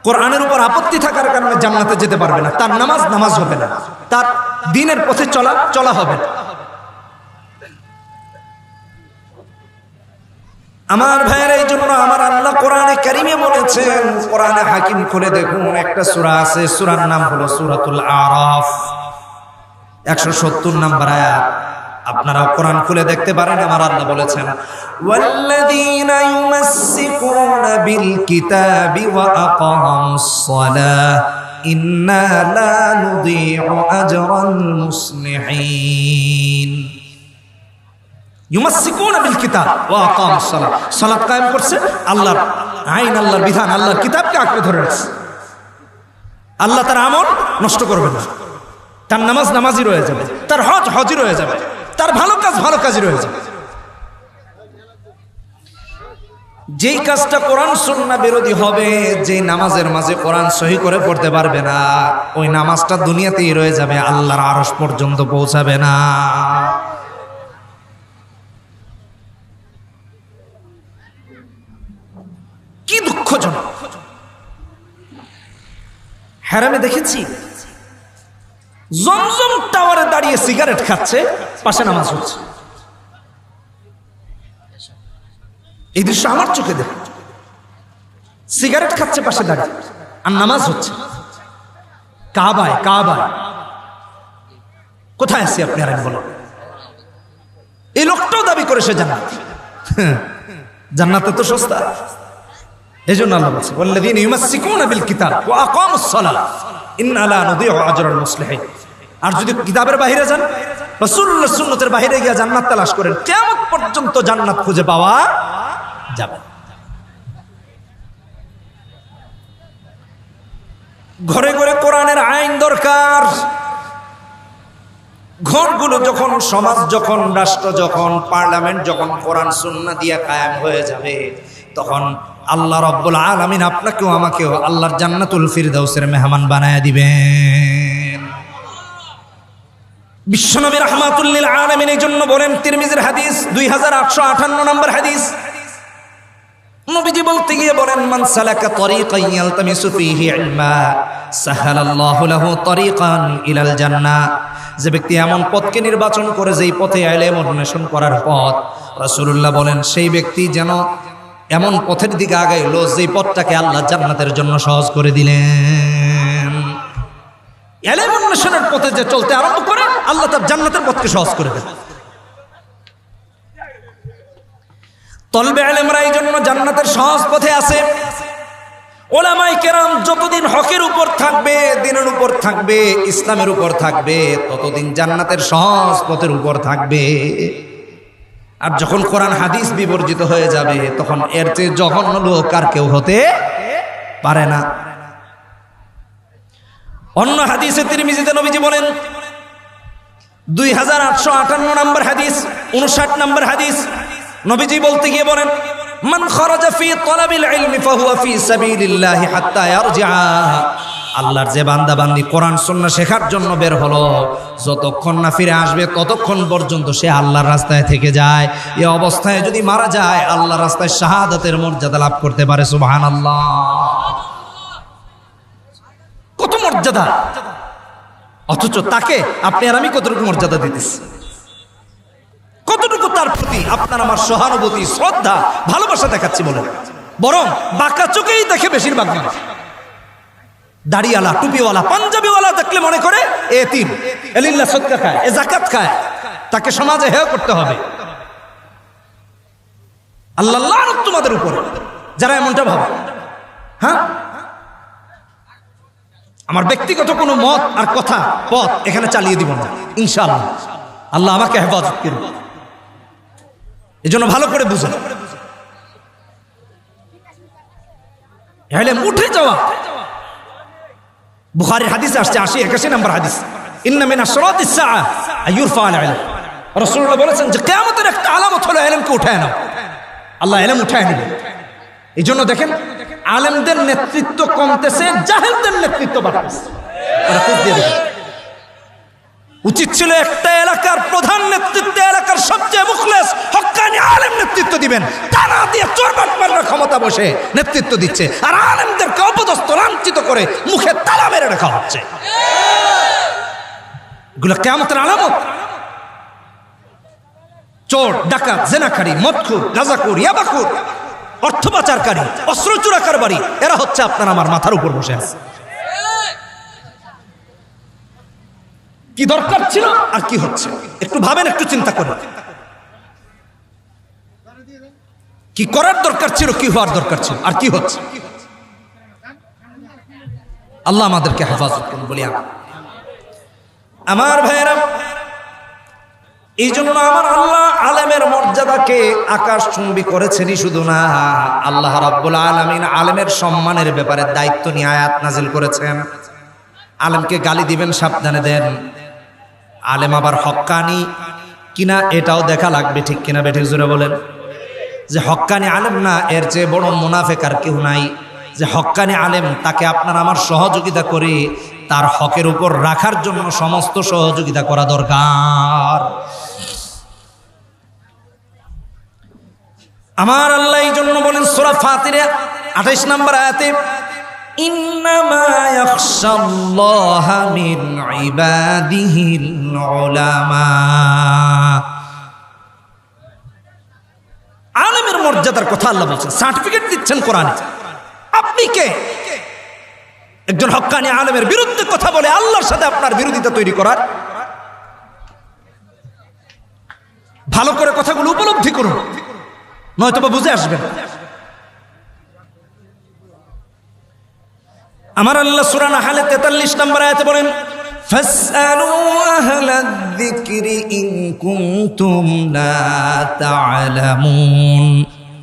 কোরআনের উপর আপত্তি থাকার কারণে জান্নাতে যেতে পারবে না, তার নামাজ হবে না, তার দ্বীনের পথে চলা হবে না। আমার ভাইয়ের, এই জন্য আমার আল্লাহ কোরআনে কারিমে বলেছেন, কোরআনে হাকিম খুলে দেখুন, একটা সূরা আছে, সূরার নাম হলো সূরাতুল আরাফ, 170 নম্বর আয়াত। আপনারা কোরআন খুলে দেখতে পারেন। আমার আল্লাহ বলেছেন, ওয়াল্লাযীনা ইউমাসসিকুনা বিল কিতাবি ওয়া আকামুস সালাহ ইন্না লা নুযীউ আজরাল মুসলিহিন। ইউমাসসিকুনা বিল কিতাব ওয়া আকামুস সালাহ, সালাত কায়েম করছে, আল্লাহর আইন, আল্লাহর বিধান, আল্লাহর কিতাবকে আঁকড়ে ধরে রাখছে। আল্লাহ তার আমল নষ্ট করবেন না, তার নামাজই রয়ে যাবে, তার হজই রয়ে যাবে, তার ভালো কাজই রয়ে যাবে। যেই কাজটা কোরআন সুন্নাহ বিরোধী হবে, যে নামাজের মাঝে কোরআন সহি করে পড়তে পারবে না, ওই নামাজটা দুনিয়াতেই রয়ে যাবে, আল্লাহর আরশ পর্যন্ত পৌঁছাবে না। কি দুঃখজনক। হারামে দেখেছি জমজম টাওয়ারে দাঁড়িয়ে সিগারেট খাচ্ছে, পাশে নামাজ হচ্ছে। এই দৃশ্য আমার চোখে দেখে, সিগারেট খাচ্ছে পাশে দাঁড়িয়ে, আর নামাজ হচ্ছে কাবায়। কোথায় আছি আপনি? আর বলেন, এই লোকটাও দাবি করে সে জান্নাত। জান্নাতে তো সস্তা। এই জন্য আল্লাহ বলছে, ওয়াল্লাযীনা ইউমাসসিকুনা বিল কিতাব ওয়া আকামুস সালাহ ইন্না লা নুযীউ আজরাল মুসলিহিন। আর যদি কিতাবের বাইরে যান, রাসূলুল্লাহর সুন্নতের বাইরে গিয়ে জান্নাত তালাশ করেন, কিয়ামত পর্যন্ত জান্নাত খুঁজে পাওয়া যাবে। ঘরে ঘরে কোরআনের আইন দরকার। ঘরগুলো যখন, সমাজ যখন, রাষ্ট্র যখন, পার্লামেন্ট যখন কোরআন সুন্নাহ দিয়ে কায়েম হয়ে যাবে, তখন আল্লাহ রাব্বুল আলামিন আপনাকেও আমাকেও আল্লাহর জান্নাতুল ফিরদাউসের মেহমান বানায়া দিবেন। বিশ্বনবী রাহমাতুল লিল আলামিন এই জন্য বলেন, তিরমিজির হাদিস 2858 নম্বর হাদিস, নবীজি বলতে গিয়ে বলেন, মান সালাকা তরিকান ইয়ালতামিসু ফীহি ইলমা সাহালাল্লাহু লাহু তরিকান ইলাল জান্নাহ। যে ব্যক্তি এমন পথকে নির্বাচন করে, যেই পথে ইলম অন্বেষণ করার পথ, রাসূলুল্লাহ বলেন সেই ব্যক্তি যেন এমন পথের দিকে আগাইল, যেই পথটাকে আল্লাহ জান্নাতের জন্য সহজ করে দিলেন। ইলম অন্বেষণের পথে যে চলতে আরম্ভ করে, আল্লাহ তার জান্নাতের পথকে সহজ করে দেন। তলবে ইলমরা এই জন্য জান্নাতের সহজ পথে আছে। ওলামায়ে কেরাম যতদিন হকের উপর থাকবে, দ্বীনের উপর থাকবে, ইসলামের উপর থাকবে, ততদিন জান্নাতের সহজ পথের উপর থাকবে। আর যখন কোরআন হাদিস বিবর্জিত হয়ে যাবে, তখন এর চেয়ে জঘন্য লোক আর কেউ হতে পারে না। অন্য হাদিসে তিরমিজিতে নবীজি বলেন, 2858 নম্বর হাদিস, 59 নম্বর হাদিস, নবীজি বলতে গিয়ে বলেন, মান খারাজা ফি তালাবিল ইলমি ফাহুয়া ফি সাবিলিল্লাহি হাত্তা ইয়ারজিআ। আল্লাহর যে বান্দা বান্দি কোরআন সুন্নাহ শেখার জন্য বের হলো, যতক্ষণ না ফিরে আসবে ততক্ষণ পর্যন্ত সে আল্লাহর রাস্তায় থেকে যায়। এই অবস্থায় যদি মারা যায়, আল্লাহর রাস্তায় শাহাদাতের মর্যাদা লাভ করতে পারে। সুবহানাল্লাহ, কত মর্যাদা! অথচ তাকে আপনি আর আমি কতটুকু মর্যাদা দিতেছি, কতটুকু তার প্রতি আপনার আমার সহানুভূতি, শ্রদ্ধা, ভালোবাসা দেখাচ্ছি বলেন। বরং বাঁকা চোখেই দেখে বেশিরভাগ মানুষ। দাড়িওয়ালা, টুপিওয়ালা, পাঞ্জাবিওয়ালা দেখলে মনে করে এ এতিম, এ লিল্লাহ সদকা খায়, এ যাকাত খায়, তাকে সমাজে হেয় করতে হবে। আল্লাহ লানত তোমাদের উপর যারা এমনটা ভাবে। হ্যাঁ, আমার ব্যক্তিগত কোনো মত আর কথা, পথ এখানে চালিয়ে দিব না ইনশাআল্লাহ। আল্লাহ আমাকে হেফাজত করবে, এই জন্য ভালো করে বুঝেন। উঠে যাওয়া বুখারীর হাদিসে আসছে, 80-81 নম্বর হাদিস, ইন্না মিন আশরাতিস সাআ আইয়ুরফা আল ইলম। রাসূলুল্লাহ বলেছেন যে কিয়ামতের একটা আলামত হলো ইলমকে উঠায় নাও, আল্লাহ ইলম উঠায় নেবে। এই জন্য দেখেন আলেমদের নেতৃত্ব কমতেছে, জাহেলদের নেতৃত্ব বাড়তেছে। উচিত ছিল একটা এলাকার প্রধান নেতৃত্ব, এলাকার সবচেয়ে মুখলেস হক্কানি আলেম নেতৃত্ব দিবেন, তা না দিয়ে চোর বাটপাররা ক্ষমতা বসে নেতৃত্ব দিচ্ছে, আর আলেমদেরকে অপদস্থ লাঞ্ছিত করে মুখে তালা মেরে রাখা হচ্ছে। এগুলো কিয়ামতের আলামত। চোর, ডাকাত, জেনাকারী, মদখুর, গাঁজাখুর, ইয়াবাখুর, অর্থ পাচারকারী, অস্ত্র চোরাকারবারী, এরা হচ্ছে আপনার আমার মাথার উপর বসে আছে। কি দরকার ছিল আর কি হচ্ছে একটু ভাবেন, একটু চিন্তা করেন। কি করার দরকার ছিল, কি হওয়ার দরকার ছিল, আর কি হচ্ছে। আল্লাহ আমাদেরকে হেফাজত করুন বলি আমার ভাইয়েরা। এই জন্য আমার আল্লাহ আলেমের মর্যাদাকে আকাশচুম্বী করেছেনই শুধু না, আল্লাহ রাব্বুল আলামিন আলেমের সম্মানের ব্যাপারে দায়িত্ব নিয়ে আয়াত নাজিল করেছেন। আলেমকে গালি দিবেন, সাবধানে দেন। আলেম আবার হক্কানি কিনা এটাও দেখা লাগবে, ঠিক কিনা বেঠিক জোরে বলেন। যে হক্কানি আলেম না, এর চেয়ে বড় মুনাফিক আর কেউ নাই। যে হক্কানি আলেম, তাকে আপনার আমার সহযোগিতা করে তার হকের উপর রাখার জন্য সমস্ত সহযোগিতা করা দরকার। আমার আল্লাহ এই জন্য বলেন সূরা ফাতিরে 28 নম্বর আয়াতে, ইন্নামা ইয়াখশাল্লাহা মিন ইবাদিহিল উলামা। আলেমের মর্যাদার কথা আল্লাহ বলছেন, সার্টিফিকেট দিচ্ছেন কোরআনে। আপনি কে একজন হক্কানি আলেমের বিরুদ্ধে কথা বলে আল্লাহর সাথে আপনার বিরোধিতা তৈরি করার? ভালো করে কথাগুলো উপলব্ধি করুন, নয়তো বা বুঝে আসবেন। আমার আল্লাহ সূরা নাহলে 43 নম্বর আয়াতে বলেন, ফাসআলু আহলাদ যিকরি ইন কুনতুম লা তা'লামুন।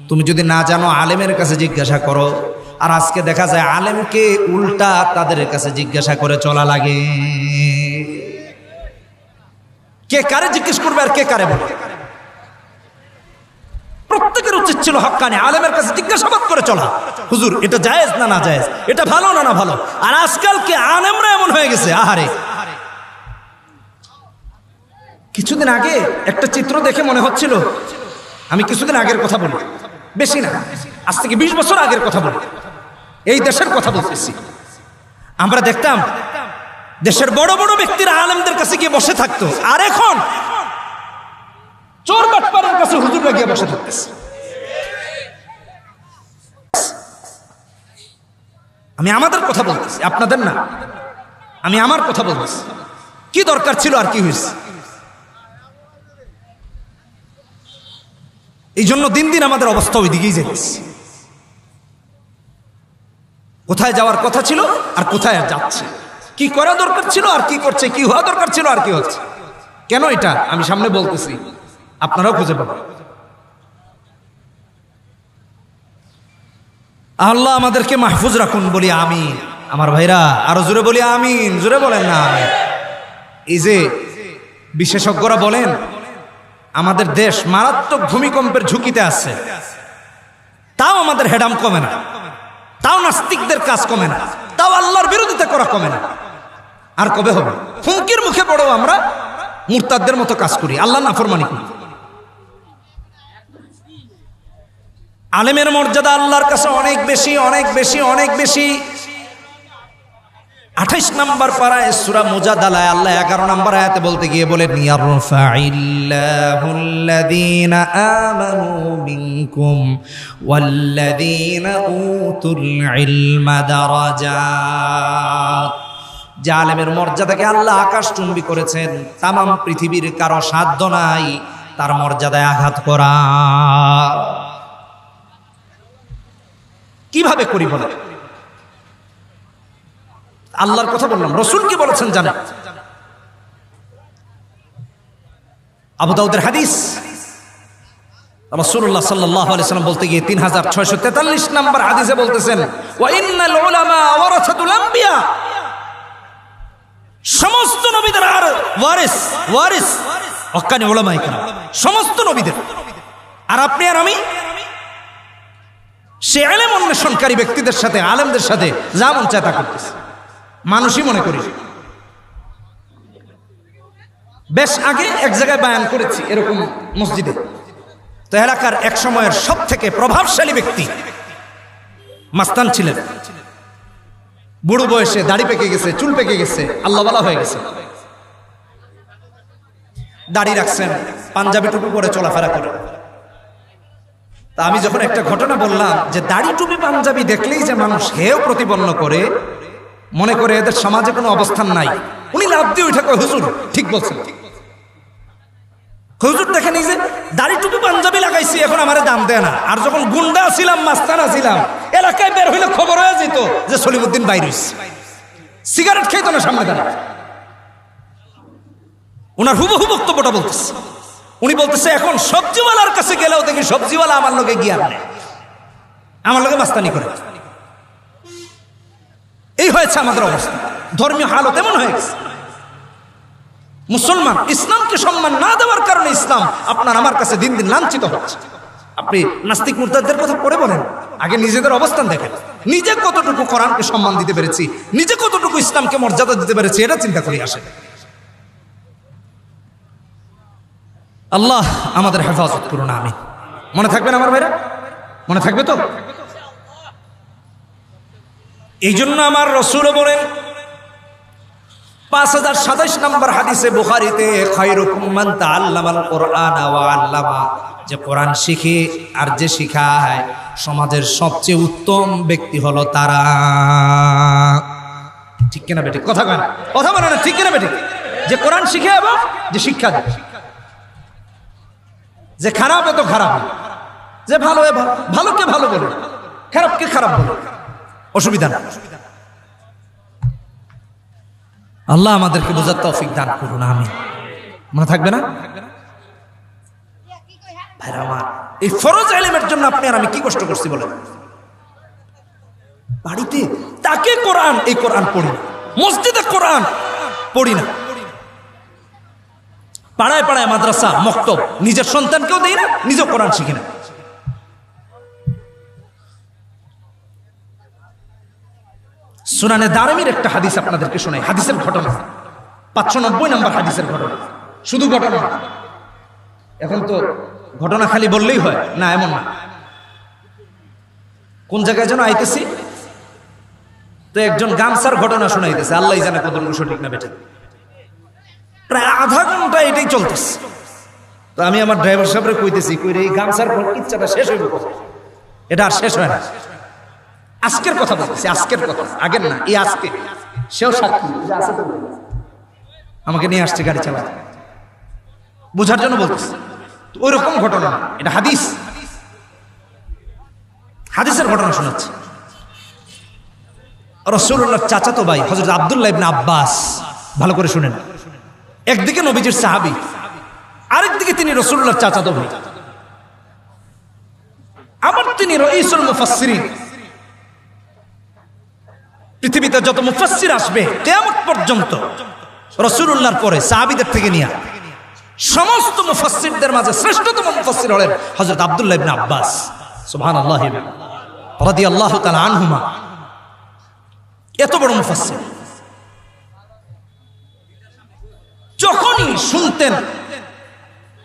তুমি যদি না জানো আলেমের কাছে জিজ্ঞাসা করো। আর আজকে দেখা যায় আলেমকে উল্টা তাদের কাছে জিজ্ঞাসা করে চলা লাগে। কে কারে জিজ্ঞেস করবে আর কে কারে বলবে? প্রত্যেকের উচিত ছিল হক্কানি আলেমের কাছে জিজ্ঞাসাবাদ করে চলা, হুজুর এটা জায়েজ না না জায়েজ, এটা ভালো না না ভালো। আর আজকাল কে আলেমরা এমন হয়ে গেছে, আহারে। কিছুদিন আগে একটা চিত্র দেখে মনে হচ্ছিল, আমি কিছুদিন আগের কথা বলি, বেশি না, আজ থেকে 20 বছর আগের কথা বলি, এই দেশের কথা বলতেছি। আমরা দেখতাম দেশের বড় বড় ব্যক্তিরা আলেমদের কাছে গিয়ে বসে থাকতো, আর এখন চোর বাটপারের কাছে হুজুররা গিয়ে বসে থাকতেছে। আমি আমাদের কথা বলতেছি, আপনাদের না, আমি আমার কথা বলতেছি। কি দরকার ছিল আর কি হয়েছে? এই জন্য দিন দিন আমাদের অবস্থা ওই দিকেই যাচ্ছে। কোথায় যাওয়ার কথা ছিল আর কোথায় যাচ্ছে, কি করা দরকার ছিল আর কি করছে, কি হওয়া দরকার ছিল আর কি হচ্ছে। কেন এটা আমি সামনে বলতেছি, আপনারাও খুঁজে পাবেন। আল্লাহ আমাদেরকে মাহফুজ রাখুন বলি আমিন। আমার ভাইরা আরো জোরে বলি আমিন, জোরে বলেন না। এই যে বিশেষজ্ঞরা বলেন আমাদের দেশ মারাত্মক ভূমিকম্পের ঝুঁকিতে আছে, তাও আমাদের হেডাম কমে না, তাও নাস্তিকদের কাজ কমে না, তাও আল্লাহর বিরোধিতা করা কমে না। আর কবে হবে? হুমকির মুখে পড়েও আমরা মুরতাদদের মতো কাজ করি, আল্লাহ নাফরমানি করি। আলেমের মর্যাদা আল্লাহর কাছে অনেক বেশি, অনেক বেশি, অনেক বেশি। 28 নম্বর পারায় সূরা মুজাদালায় আল্লাহ 11 নম্বর আয়াতে বলতে গিয়ে বলেন, ইয়ারফাইল্লাহুল্লাযীনা আমানু মিনকুম ওয়াল্লাযীনা উতুল ইলমা দারাজাত। যে আলেমের মর্যাদাকে আল্লাহ আকাশচুম্বী করেছেন, তামাম পৃথিবীর কারো সাধ্য নাই তার মর্যাদায় আঘাত করা। কিভাবে করি বলে? আল্লাহর কথা বললাম, রসুল কি বলেছেন জানেন? আবু দাউদের হাদিস, রাসূলুল্লাহ সাল্লাল্লাহু আলাইহি ওয়াসাল্লাম বলতে গিয়ে 3643 নম্বর হাদিসে বলতেছেন, ওয়া ইন্নাল উলামা ওয়ারাসাতুল আম্বিয়া। সমস্ত নবীদের আর ওয়ারিস হক্কানি উলামায়ে কেরাম, সমস্ত নবীদের। আর আপনি আর আমি সে আলেম অন্বেষণকারী ব্যক্তিদের সাথে, আলেমদের সাথে যা মন চায় তা করতেছে, মানুষই মনে করি। বেশ আগে এক জায়গায় বায়ান করেছি এরকম মসজিদে, তো এলাকার এক সময়ের সব থেকে প্রভাবশালী ব্যক্তি মাস্তান ছিলেন। বুড়ো বয়সে দাড়ি পেকে গেছে, চুল পেকে গেছে, আল্লাহওয়ালা হয়ে গেছে, দাড়ি রাখছেন, পাঞ্জাবি টুপি পরে চলাফেরা করে। তা আমি যখন একটা ঘটনা বললাম যে দাড়ি টুপি পাঞ্জাবি দেখলেই যে মানুষ হেয় প্রতিপন্ন করে, মনে করে এদের সমাজে কোনো অবস্থান নাই, উনি লাভ দিয়ে উঠে কয় হুজুর ঠিক বলছেন। হুজুর দেখেন এই যে দাড়ি টুপি পাঞ্জাবি লাগাইছি, এখন আমারে দাম দেয় না। আর যখন গুন্ডা ছিলাম, মাস্তানা ছিলাম, এলাকায় বের হইলে খবর হয়ে যেত যে সলিমুদ্দিন বাইরে সিগারেট খেত না সামনে দাঁড়ায়। ওনার হুবহু বক্তব্যটা বলতেছে। উনি বলতেছে এখন সবজিওয়ালার কাছে গেলেও দেখি সবজিওয়ালা আমার লোকে গিয়ে আনে, আমার লোকে মাস্তানি করে। এই হয়েছে আমাদের অবস্থা, ধর্মীয় হালত এমন হয়ে গেছে। মুসলমান ইসলামকে সম্মান না দেওয়ার কারণে ইসলাম আপনার আমার কাছে দিন দিন লাঞ্ছিত হচ্ছে। আপনি নাস্তিক মুরতাদদের কথা পড়ে বলেন, আগে নিজেদের অবস্থান দেখেন, নিজে কতটুকু কোরআনকে সম্মান দিতে পেরেছি, নিজে কতটুকু ইসলামকে মর্যাদা দিতে পেরেছি, এটা চিন্তা করি আসে। আল্লাহ আমাদের হেফাজত করুন, আমিন। মনে থাকবেন আমার ভাইরা, মনে থাকবে তো? এই জন্য আমার রাসূলও বলেন 5027 নম্বর হাদিসে বুখারীতে, খায়রুকুম মান তাআল্লামাল কুরআনা ওয়া আল্লামা, যে কোরআন শিখে আর যে শিখায়, সমাজের সবচেয়ে উত্তম ব্যক্তি হলো তারা। ঠিক কিনা বেঠিক? কথা কয় না, কথা বলে না, ঠিক কিনা বেঠিক? যে কোরআন শিখে এবং যে শিক্ষা দেয়, যে খারাপ এত খারাপ, যে ভালো এ ভালো, ভালোকে ভালো বলে, খারাপকে খারাপ বলে, অসুবিধা না। আল্লাহ আমাদেরকে বোঝার তৌফিক দান করুন, আমিন। মনে থাকবে না ভাইরা আমার? এই ফরজ ইলমের জন্য আপনি আর আমি কি কষ্ট করছি বলেন? বাড়িতে তাকে কোরআন, এই কোরআন পড়ি না, মসজিদে কোরআন পড়ি না, পাড়ায় পাড়ায় মাদ্রাসা মক্তব, নিজের সন্তানকেও দেই না, নিজেও কোরআন শিখি না। সুনানে দারমির একটা হাদিস আপনাদেরকে শোনাই, হাদিসের ঘটনা, 590 নম্বর হাদিসের ঘটনা। শুধু ঘটনা, এখন তো ঘটনা খালি বললেই হয় না, এমন না। কোন জায়গায় যেন আইতেছি, তো একজন গামছার ঘটনা শোনাইতেছে, আল্লাহ জানে কতটুকু সঠিক না বেঠে। প্রায় আধা ঘন্টা এটাই চলতেছে। তো আমি আমার ড্রাইভার সাহেবরে কইতেছি, কইরে এই গামছার কিচ্ছাটা শেষ হইব, এটা আর শেষ হয় না। আজকের কথা বলতেছি, আজকের কথা, আগের না, এই আজকে। সেও সাক্ষী, আমাকে নিয়ে আসছে গাড়ি চালাতে, বোঝার জন্য বলতেছি। ওই রকম ঘটনা, এটা হাদিস, হাদিসের ঘটনা শোনাচ্ছে। রাসূলুল্লাহর চাচাতো ভাই হযরত আব্দুল্লাহ ইবনে আব্বাস, ভালো করে শুনেন, একদিকে নবীজির সাহাবী, আরেকদিকে তিনি রাসূলুল্লাহর চাচাতো ভাই, আবার তিনি রাইসুল মুফাসসিরিন। পৃথিবীতে যত মুফাসসির আসবে কিয়ামত পর্যন্ত, রাসূলুল্লাহর পরে সাহাবীদের থেকে নিয়ে সমস্ত মুফাসসিরদের মাঝে শ্রেষ্ঠতম মুফাসসির হলেন হযরত আব্দুল্লাহ ইবনে আব্বাস, সুবহানাল্লাহ রাদিয়াল্লাহু তাআলা আনহুমা। এত বড় মুফাসসির, যখনই শুনতেন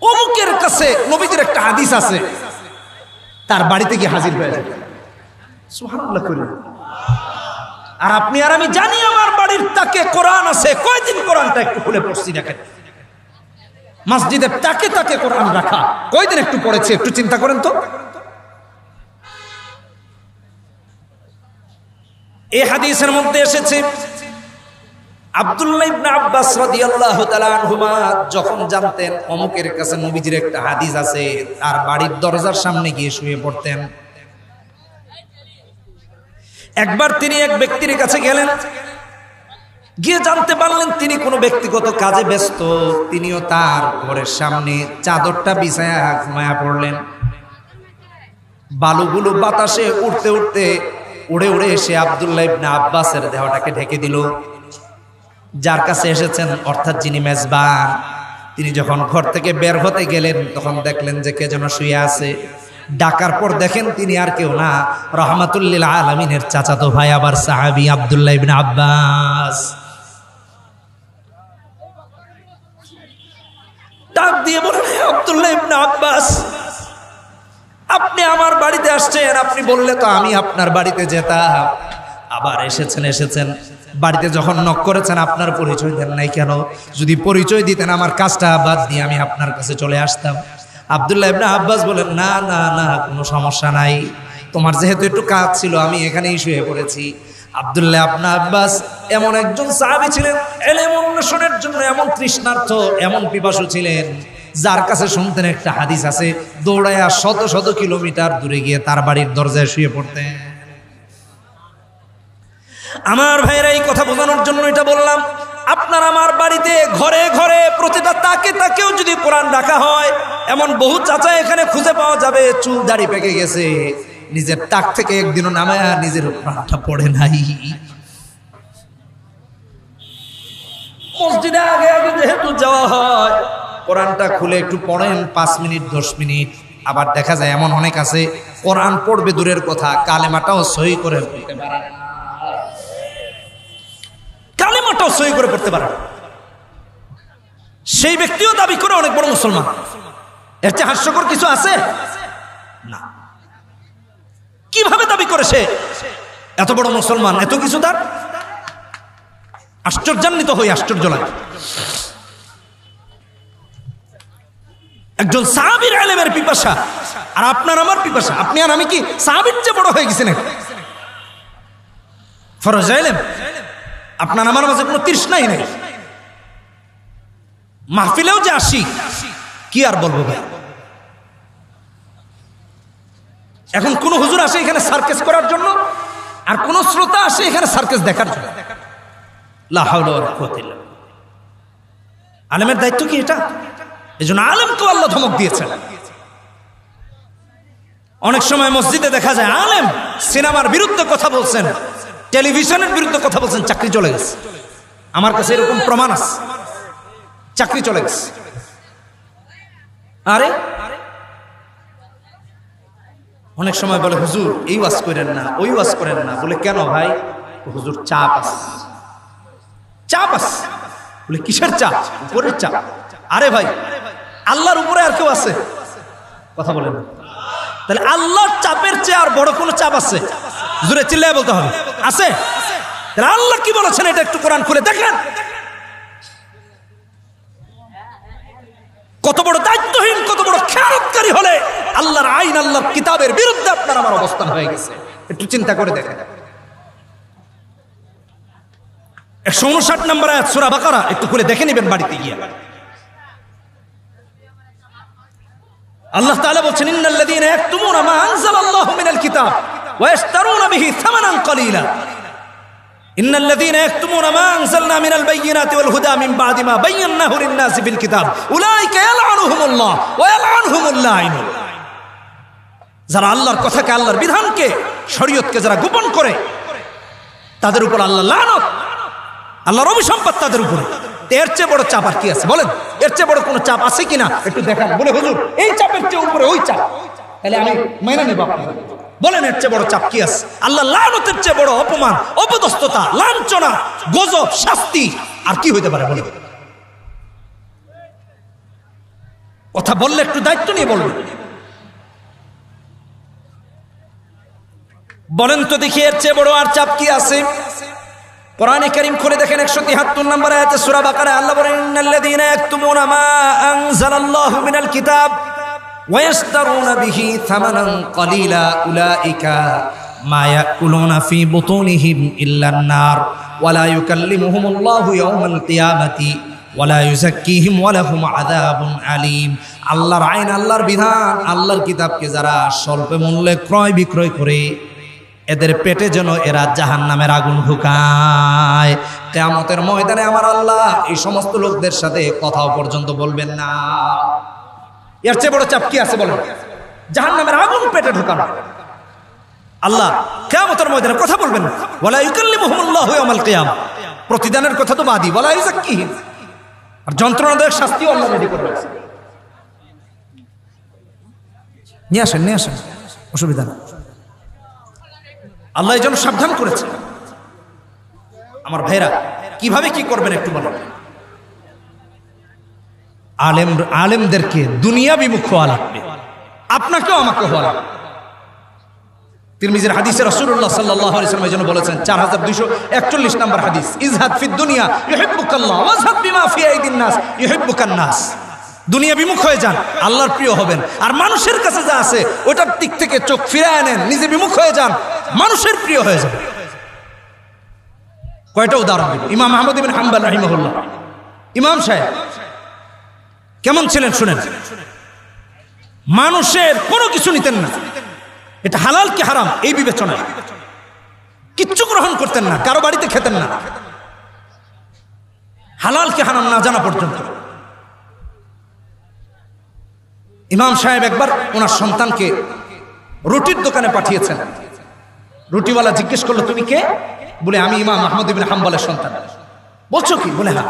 অমুকের কাছে নবীজির একটা হাদিস আছে, তার বাড়িতে গিয়ে হাজির হয়ে যেতেন। সুবহানাল্লাহ কইলেন। আর আপনি আর আমি জানি আমার বাড়ির তাকে কোরআন আছে, কয়দিন কোরআনটা একটু খুলে পড়ছি দেখেন। মসজিদের তাকে তাকে কোরআন রাখা, কয়দিন একটু পড়েছে, একটু চিন্তা করেন তো। এই হাদিসের মধ্যে এসেছে আব্দুল্লাহ ইবনে আব্বাস রাদিয়াল্লাহু তাআলা আনহুমা যখন জানতেন অমুকের কাছে নবীজির একটা হাদিস আছে, তার বাড়ির দরজার সামনে গিয়ে শুয়ে পড়তেন। একবার তিনি এক ব্যক্তির কাছে গেলেন, গিয়ে জানতে পারলেন তিনি কোনো ব্যক্তিগত কাজে ব্যস্ত। তিনিও তার ঘরের সামনে চাদরটা বিছায়া ঘুমায়া পড়লেন। বালুগুলো বাতাসে উড়তে উড়তে উড়ে উড়ে এসে আব্দুল্লাহ ইবনে আব্বাসের দেহটাকে ঢেকে দিল। যার কাছে এসেছেন, অর্থাৎ যিনি মেজবান, তিনি যখন ঘর থেকে বের হতে গেলেন তখন দেখলেন যে কে যেন শুয়ে আছে। ডাকার পর দেখেন তিনি আর কেউ না, রহমাতুল্লিল আলামিনের চাচাতো ভাই আবার সাহাবী আব্দুল্লাহ ইবনে আব্বাস। ডাক দিয়ে বলেন, হে আব্দুল্লাহ ইবনে আব্বাস, আপনি আমার বাড়িতে আসছেন, আপনি বললে তো আমি আপনার বাড়িতে যেতাম, আবার এসেছেন বাড়িতে যখন নক করেছেন আপনার পরিচয় দেন নাই কেন? যদি পরিচয় দিতেন আমার কাজটা বাদ দিয়ে আমি আপনার কাছে চলে আসতাম। আব্দুল্লাহ ইবনে আব্বাস বলেন, না না না, কোনো সমস্যা নাই, তোমার যেহেতু একটু কাজ ছিল আমি এখানেই শুয়ে পড়েছি। আব্দুল্লাহ ইবনে আব্বাস এমন একজন সাহাবী ছিলেন, ইলম অন্বেষণের জন্য এমন তৃষ্ণার্ত, এমন পিপাসু ছিলেন, যার কাছে শুনতেন একটা হাদিস আছে, দৌড়ায়া শত শত কিলোমিটার দূরে গিয়ে তার বাড়ির দরজায় শুয়ে পড়তেন। আমার ভাইরা, এই কথা বোঝানোর জন্য এটা বললাম, আপনার আমার বাড়িতে ঘরে ঘরে প্রতিটা তাকে তাকেও যদি কোরআন রাখা হয়, এমন বহু চাচা এখানে খুঁজে পাওয়া যাবে চুল দাড়ি পেকে গেছে, নিজের তাক থেকে একদিনও নামায়া নিজের কোরআনটা পড়ে নাই। মসজিদে আগে আগে যেহেতু যাওয়া হয়, কোরআনটা খুলে একটু পড়েন 5 মিনিট 10 মিনিট। আবার দেখা যায় এমন অনেক আছে কোরআন পড়বে দূরের কথা, কালেমাটাও সহি করে পড়তে পারে না, কালেমাটাও সহি করে পড়তে পারে না। সেই ব্যক্তিও দাবি করে অনেক বড় মুসলমান। এর চেয়ে হাস্যকর কিছু আছে না? কিভাবে দাবি করে সে এত বড় মুসলমান, এত কিছু তার? আশ্চর্যান্বিত হই, আশ্চর্য লাগে। একজন সাহাবীর ইলমের পিপাসা আর আপনার আমার পিপাসা, আপনি আর আমি কি সাহাবীর চেয়ে বড় হয়ে গেছেন? ফরজ ইলম আপনার আমার মাঝে কোনো তৃষ্ণাই নেই। মাহফিলেও যে আসি, কি আর বলবো ভাই, এখন কোন হুজুর আসে এখানে সার্কাস করার জন্য, আর কোন শ্রোতা আসে এখানে সার্কাস দেখার জন্য। লা হাওলা ওয়ালা কুওয়াতা ইল্লা বিল্লাহ। আলেমের দায়িত্ব কি এটা? এজন্য আলেমকে আল্লাহ ধমক দিয়েছেন। অনেক সময় মসজিদে দেখা যায় আলেম সিনেমার বিরুদ্ধে কথা বলছেন, টেলিভিশনের বিরুদ্ধে কথা বলছেন, চাকরি চলে গেছে। আমার কাছে এরকম প্রমাণ আছে, চাকরি চলে গেছে। আরে অনেক সময় বলে হুজুর এই ওয়াজ করেন না, ওই ওয়াজ করেন না। বলে কেন ভাই? হুজুর চাপ আছে, চাপ আছে। বলে কিসের চাপ? উপরের চাপ। আরে ভাই, আল্লাহর উপরে আর কেউ আছে? কথা বলেন। তাহলে আল্লাহর চাপের চেয়ে আর বড় কোন চাপ আছে? জোরে চিল্লায় বলতে হবে, আছে? তাহলে আল্লাহ কি বলেছেন এটা একটু কোরআন খুলে দেখেন। কত বড় দায়িত্বহীন, কত বড় খেয়ানতকারী হলে আল্লাহর আইন, আল্লাহর কিতাবের বিরুদ্ধে আপনার আমার অবস্থান হয়ে গেছে, একটু চিন্তা করে দেখেন। 159 নম্বর আয়াত সূরা বাকারা একটু খুলে দেখে নেবেন বাড়িতে গিয়ে। আল্লাহ তাআলা বলছেন, ইন্নাল্লাযীনা ইয়াকতুমুনা মা আনজালাল্লাহু মিনাল কিতাব ওয়া ইশতারুনা বিহি থামানান কলিলা ইন্নাল্লাযীনা ইয়াকতুমুনা মা আনজালনা মিনাল বায়্যিনাতি ওয়াল হুদা মিন বা'দি মা বায়্যানাহু লিন-নাসি ফিল কিতাব উলাইকা ইয়ালআনুহুমুল্লাহ ওয়া ইয়ালআনুহুমুল লাঈনুন। যারা আল্লাহর কথাকে, আল্লাহর বিধানকে, শরীয়তকে যারা গোপন করে, তাদের উপর আল্লাহ লানত, আল্লাহর অভিসম্পাত তাদের উপরে। এর চেয়ে বড় চাপ আর কি আছে বলেন? এর চেয়ে বড় কোনো চাপ আছে কিনা একটু দেখান। বলে হুজুর এই চাপের চেয়ে উপরে ওই চাপ, তাহলে আমি মেনে নেব। বলেন এর চেয়ে বড় চাপ কি আছে? আল্লাহ লানতের চেয়ে বড় অপমান, অপদস্থতা, লাঞ্ছনা, গজব, শাস্তি আর কি হইতে পারে বলে? কথা বললে একটু দায়িত্ব নিয়ে বলবেন। বলেন তো দেখি এর চেয়ে বড় আর চাপ কি আছে? কোরআনে কারীম খুলে দেখেন 173 নম্বর আয়াতে সূরা বাকারা আল্লাহ বলেন, ইন্নাল্লাযীনা ইয়াকতুমুনা মা আনজালাল্লাহু মিনাল কিতাব ওয়া ইয়াশতারুনা বিহি থামানান কলিলা উলাইকা মা ইয়াকুলুনা ফি বুতুনিহিম ইল্লান নার ওয়া লা ইউকাল্লিমুহুমুল্লাহু ইয়াওমাল কিয়ামাতি ওয়া লা ইউযাক্কিহিম ওয়া লাহুম আযাবুন আলীম। আল্লাহর আইন, আল্লাহর বিধান, আল্লাহর কিতাবকে যারা স্বল্প মূল্যে ক্রয় বিক্রয় করে, এদের পেটে যেন এরা জাহান্নামের আগুন ঢুকায়। কিয়ামতের ময়দানে আমার আল্লাহ এই সমস্ত লোকদের সাথে কথাও পর্যন্ত বলবেন না। এর চেয়ে বড় চাপ কি আছে বলেন? জাহান্নামের আগুন পেটে ঢুকানো। আল্লাহ কিয়ামতের ময়দানে কথা বলবেন না। ওয়ালা ইউকাল্লিমুহুমুল্লাহু ইয়াওমাল কিয়ামা, প্রতিদানের কথা তো বাদই, ওয়ালা ইউযাক্কিহিম, আর যন্ত্রণাদায়ক শাস্তিও আল্লাহ রেডি করে রাখছেন। নিয়ে আসেন অসুবিধা না। আল্লাহ এই জন্য সাবধান করেছে। আমার ভাইরা কিভাবে কি করবেন একটু বলেন। আলেমদেরকে দুনিয়া বিমুখ হওয়া লাগবে, আপনাকেও আমাকে হওয়া লাগবে। তিরমিজির হাদিসে রাসূলুল্লাহ সাল্লাল্লাহু আলাইহি ওয়াসাল্লাম এজন্য বলেছেন 4241 নম্বর হাদিস, ইজহাদ ফিদ দুনিয়া ইউহিব্বুকাল্লাহ ওয়াজহাদ বিমা ফি আইদিন নাস ইউহিব্বুকান নাস। দুনিয়া বিমুখ হয়ে যান, আল্লাহর প্রিয় হবেন। আর মানুষের কাছে যা আছে ওটার দিক থেকে চোখ ফিরায় নেন, নিজে বিমুখ হয়ে যান, মানুষের প্রিয় হয়ে যাবে। কয়টা উদাহরণ দিই। ইমাম আহমদ ইবনে হাম্বল রাহিমাহুল্লাহ, ইমাম সাহেব কেমন ছিলেন শুনেন। মানুষের কোনো কিছু নিতেন না, এটা হালাল কি হারাম এই বিবেচনায় কিচ্ছু গ্রহণ করতেন না, কারো বাড়িতে খেতেন না, হালাল কি হারাম না জানা পর্যন্ত। ইমাম সাহেব একবার ওনার সন্তানকে রুটির দোকানে পাঠিয়েছেন। রুটিওয়ালা জিজ্ঞেস করলো, তুমি কে? বলে, আমি ইমাম আহমদ ইবনে হাম্বলের সন্তান। বলছো কি? বলে, হ্যাঁ।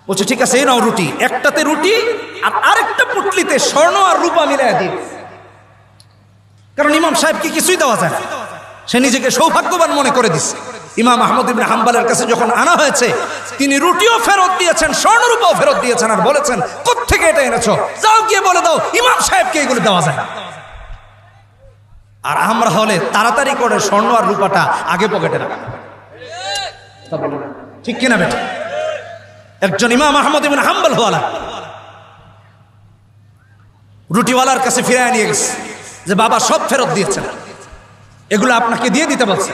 বলছে, ঠিক আছে, এই নাও রুটি। একটাতে রুটি আর আরেকটা পুটলিতে স্বর্ণ আর রূপা মিলাইয়া দিন। কারণ ইমাম সাহেবকে কিছুই দেওয়া যায় না, সে নিজেকে সৌভাগ্যবান মনে করে দিচ্ছে। ইমাম আহমদ ইবনে হাম্বলের কাছে যখন আনা হয়েছে, তিনি রুটিও ফেরত দিয়েছেন, স্বর্ণ রূপাও ফেরত দিয়েছেন, আর বলেছেন, কোত্থেকে এটা এনেছো? যাও গিয়ে বলে দাও ইমাম সাহেবকে এগুলো দেওয়া যায় না। আর আমরা হলে তাড়াতাড়ি করে স্বর্ণ আর রূপাটা আগে পকেটে রাখা, ঠিক কিনা বেটা? একজন ইমাম আহমদ ইবনে হাম্বল ওয়ালা রুটিওয়ালার কাছে ফিরায় নিয়ে গেছে যে, বাবা সব ফেরত দিয়েছেন, এগুলো আপনাকে দিয়ে দিতে বলছে।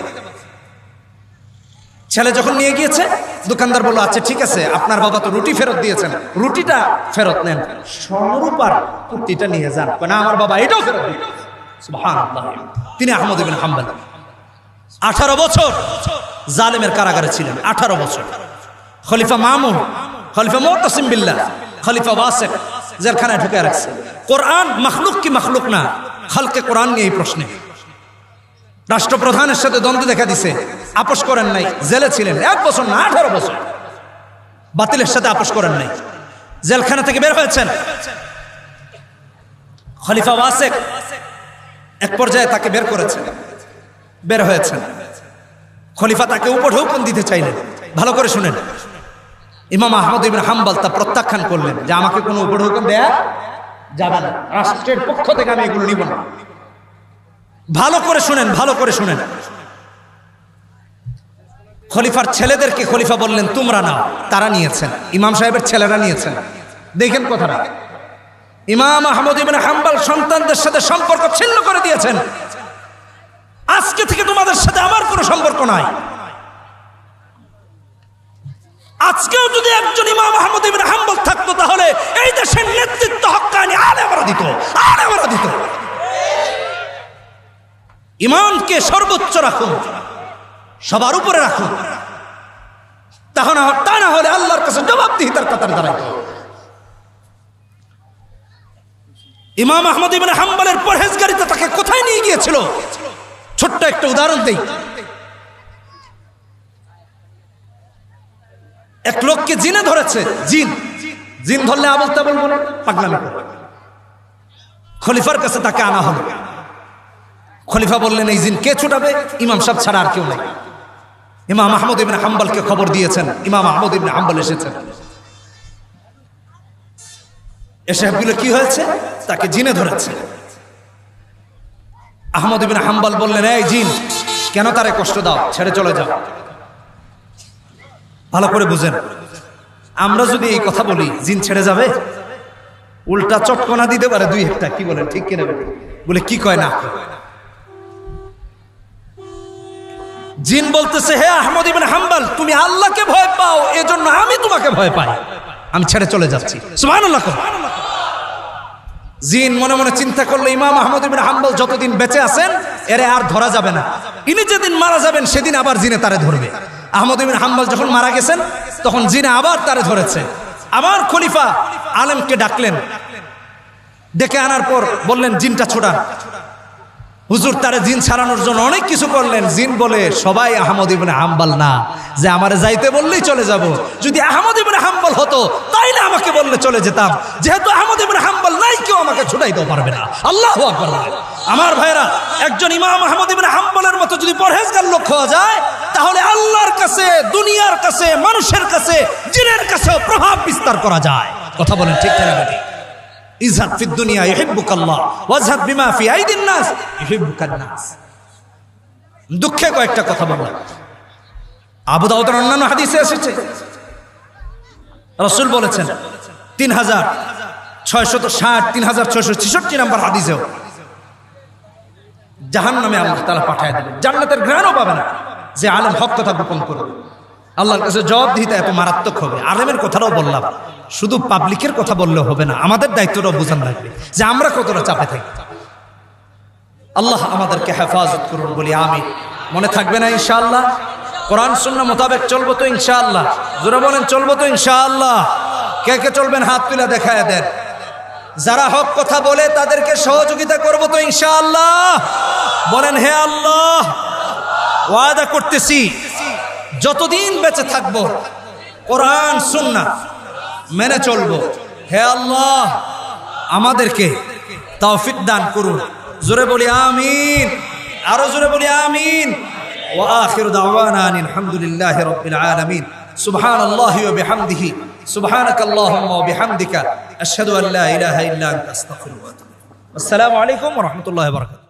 ছেলে যখন নিয়ে গিয়েছে, দোকানদার বলল, আচ্ছা ঠিক আছে, আপনার বাবা তো রুটি ফেরত দিয়েছেন, রুটিটা ফেরত নেন, স্বর্ণরূপার পুটলিটা নিয়ে যান। না, আমার বাবা এটাও ফেরত দিয়েছে। সুবহানাল্লাহ। তিনি আহমদ ইবনে হাম্বল 18 বছর জালেমের কারাগারে ছিলেন। 18 বছর। খলিফা মামুন, খলিফা মুতাসিম বিল্লাহ, খলিফা ওয়াসিক জেলখানায় ঢুকে রাখছে। কোরআন মাখলুক কি মাখলুক না, খালকে কোরআন নিয়ে এই প্রশ্নে রাষ্ট্রপ্রধানের সাথে দ্বন্দ্ব দেখা দিছে, আপোষ করেন নাই, জেলে ছিলেন 1 বছর না 18 বছর। বাতিলের সাথে আপোষ করেন নাই, জেলখানা থেকে বের হয়েছেন। খলিফা ওয়াসিক এক পর্যায়ে তাকে বের করেছেন, বের হয়েছেন। খলিফা তাকে উপর হুকুম দিতে চাইলেন। ভালো করে শুনেন, ইমাম আহমদ ইবনে হাম্বল তা প্রত্যাখ্যান করলেন যে, আমাকে কোনো উপর হুকুম দেয়া যাবে না, রাষ্ট্রের পক্ষ থেকে আমি এগুলো নিব না। ভালো করে শুনেন, ভালো করে শুনেন। খলিফার ছেলেদেরকে খলিফা বললেন, তোমরা নাও। তারা নিয়েছেন, ইমাম সাহেবের ছেলেরা নিয়েছেন। দেখেন কথাটা, ইমাম আহমদ ইবনে হাম্বল সন্তানদের সাথে সম্পর্ক ছিন্ন করে দিয়েছেন। আজকে থেকে তোমাদের সাথে আমার কোনো সম্পর্ক নাই। আজকেও যদি একজন ইমাম আহমদ ইবনে হাম্বল থাকতো, তাহলে এই দেশের নেতৃত্ব হক্কানি আলেমরা দিত, আলেমরা দিত। ইমানকে সর্বোচ্চ রাখুন, সবার উপরে রাখুন, তা না হলে আল্লাহর কাছে জবাবদিহিতার কাতারে দাঁড়াইতে। ইমাম আহমদ ইবনে হাম্বলের পরহেজগারিতা তাকে কোথায় নিয়ে গিয়েছিল? ছোট্ট একটা উদাহরণ দেই। এক লোককে জিনে ধরেছে, জিন ধরলে আবল তাবল বলে পাগলামি করে। খলিফার কাছে তাকে আনা হলো। খলিফা বললেন, এই জিন কে ছুটাবে? ইমাম সাহেব ছাড়া আর কেউ নাই। ইমাম আহমদ ইবনে হাম্বলকে খবর দিয়েছেন। ইমাম আহমদ ইবনে হাম্বল এসেছেন। এসে বলে, কি হয়েছে? তাকে জিনে ধরেছে। আহমদ ইবনে হাম্বল বললেন, এই জিন, কেন তারে কষ্ট দাও? ছেড়ে চলে যাও। ভালো করে বুঝেন, আমরা যদি এই কথা বলি, জিন ছেড়ে যাবে? উল্টা চটকনা দিতে পারে 2-1টা। কি বলেন, ঠিক কিনা? বলে, কি কয় না? জিন বলতেছে, হে আহমদ ইবনে হাম্বল, তুমি আল্লাহকে ভয় পাও, এজন্য আমি তোমাকে ভয় পাই, আমি ছেড়ে চলে যাচ্ছি। সুবহানাল্লাহ। জিন মনে মনে চিন্তা করলো, ইমাম আহমদ ইবনে হাম্বল যতদিন বেঁচে আছেন, এরে আর ধরা যাবে না। ইনি যেদিন মারা যাবেন, সেদিন আবার জিনে তারে ধরবে। আহমদ ইবনে হাম্বল যখন মারা গেছেন, তখন জিনে আবার তারে ধরেছে। আবার খলিফা আলেমকে ডাকলেন, ডেকে আনার পর বললেন, জিনটা ছোটান। হুজুর তারে জিন ছাড়ানোর জন্য অনেক কিছু করলেন। জিন বলে সবাই আহমদ ইবনে হাম্বল না, যে আমারে যাইতে বললেই চলে যাব। যদি আহমদ ইবনে হাম্বল হতো তাইলে আমাকে বললে চলে যেতাম। যেহেতু আহমদ ইবনে হাম্বল নাই, কেউ আমাকে ছুটাইতেও পারবে না। আল্লাহু আকবার। আমার ভাইরা, একজন ইমাম আহমদ ইবনে হাম্বলের মতো যদি পরহেজগার লোক হওয়া যায়, তাহলে আল্লাহর কাছে, দুনিয়ার কাছে, মানুষের কাছে, জিনের কাছেও প্রভাব বিস্তার করা যায়। কথা বলেন ঠিক না বেটি? ইজহাদ ফিদ দুনিয়া ইউহিব্বুকাল্লাহ ওয়াজহাদ বিমা ফি আইদিন নাস ইউহিব্বুকান নাস। দুঃখে কয়েকটা কথা বললাম। আবু দাউদের অন্যান্য হাদিসে এসেছে, রাসূল বলেছেন 3660 3666 নম্বর হাদিসেও জাহান্নামে আল্লাহ তাআলা পাঠায় দেবেন, জান্নাতের ঘ্রাণও পাবে না যে আলেম হক কথা গোপন করবে। আল্লাহর কাছে জবাবদিহিতা এত মারাত্মক হবে। আলেমের কথাটাও বললাম, শুধু পাবলিকের কথা বললে হবে না, আমাদের দায়িত্বটাও বোঝান লাগবে যে আমরা কতটা চাপে থাকি। আল্লাহ আমাদেরকে হেফাজত করুন বলি আমিন। মনে থাকবে না ইনশাআল্লাহ? কোরআন সুন্নাহ মোতাবেক চলবো তো ইনশাআল্লাহ? জোরে বলেন চলবো তো ইনশাআল্লাহ? কে কে চলবেন হাত তুলে দেখায় দেন। যারা হক কথা বলে তাদেরকে সহযোগিতা করবো তো ইনশাআল্লাহ? বলেন হে আল্লাহ, ওয়াদা করতেছি যতদিন বেঁচে থাকবো কোরআন সুন্নাহ মেনে চলবো। হে আল্লাহ আমাদেরকে তৌফিক দান করুন। জোরে বলি আমিন, আরো জোরে বলি আমিন। ওয়া আখিরু দাওয়ানা আলহামদুলিল্লাহি রাব্বিল আলামিন। সুবহানাল্লাহি ওয়া বিহামদিহি, সুবহানাকাল্লাহুম্মা ওয়া বিহামদিকা, আশহাদু আল্লা ইলাহা ইল্লা আনতা, আস্তাগফিরুকা ওয়া আতুবু ইলাইক। আসসালামু আলাইকুম ওয়া রাহমাতুল্লাহি ওয়া বারাকাতুহু।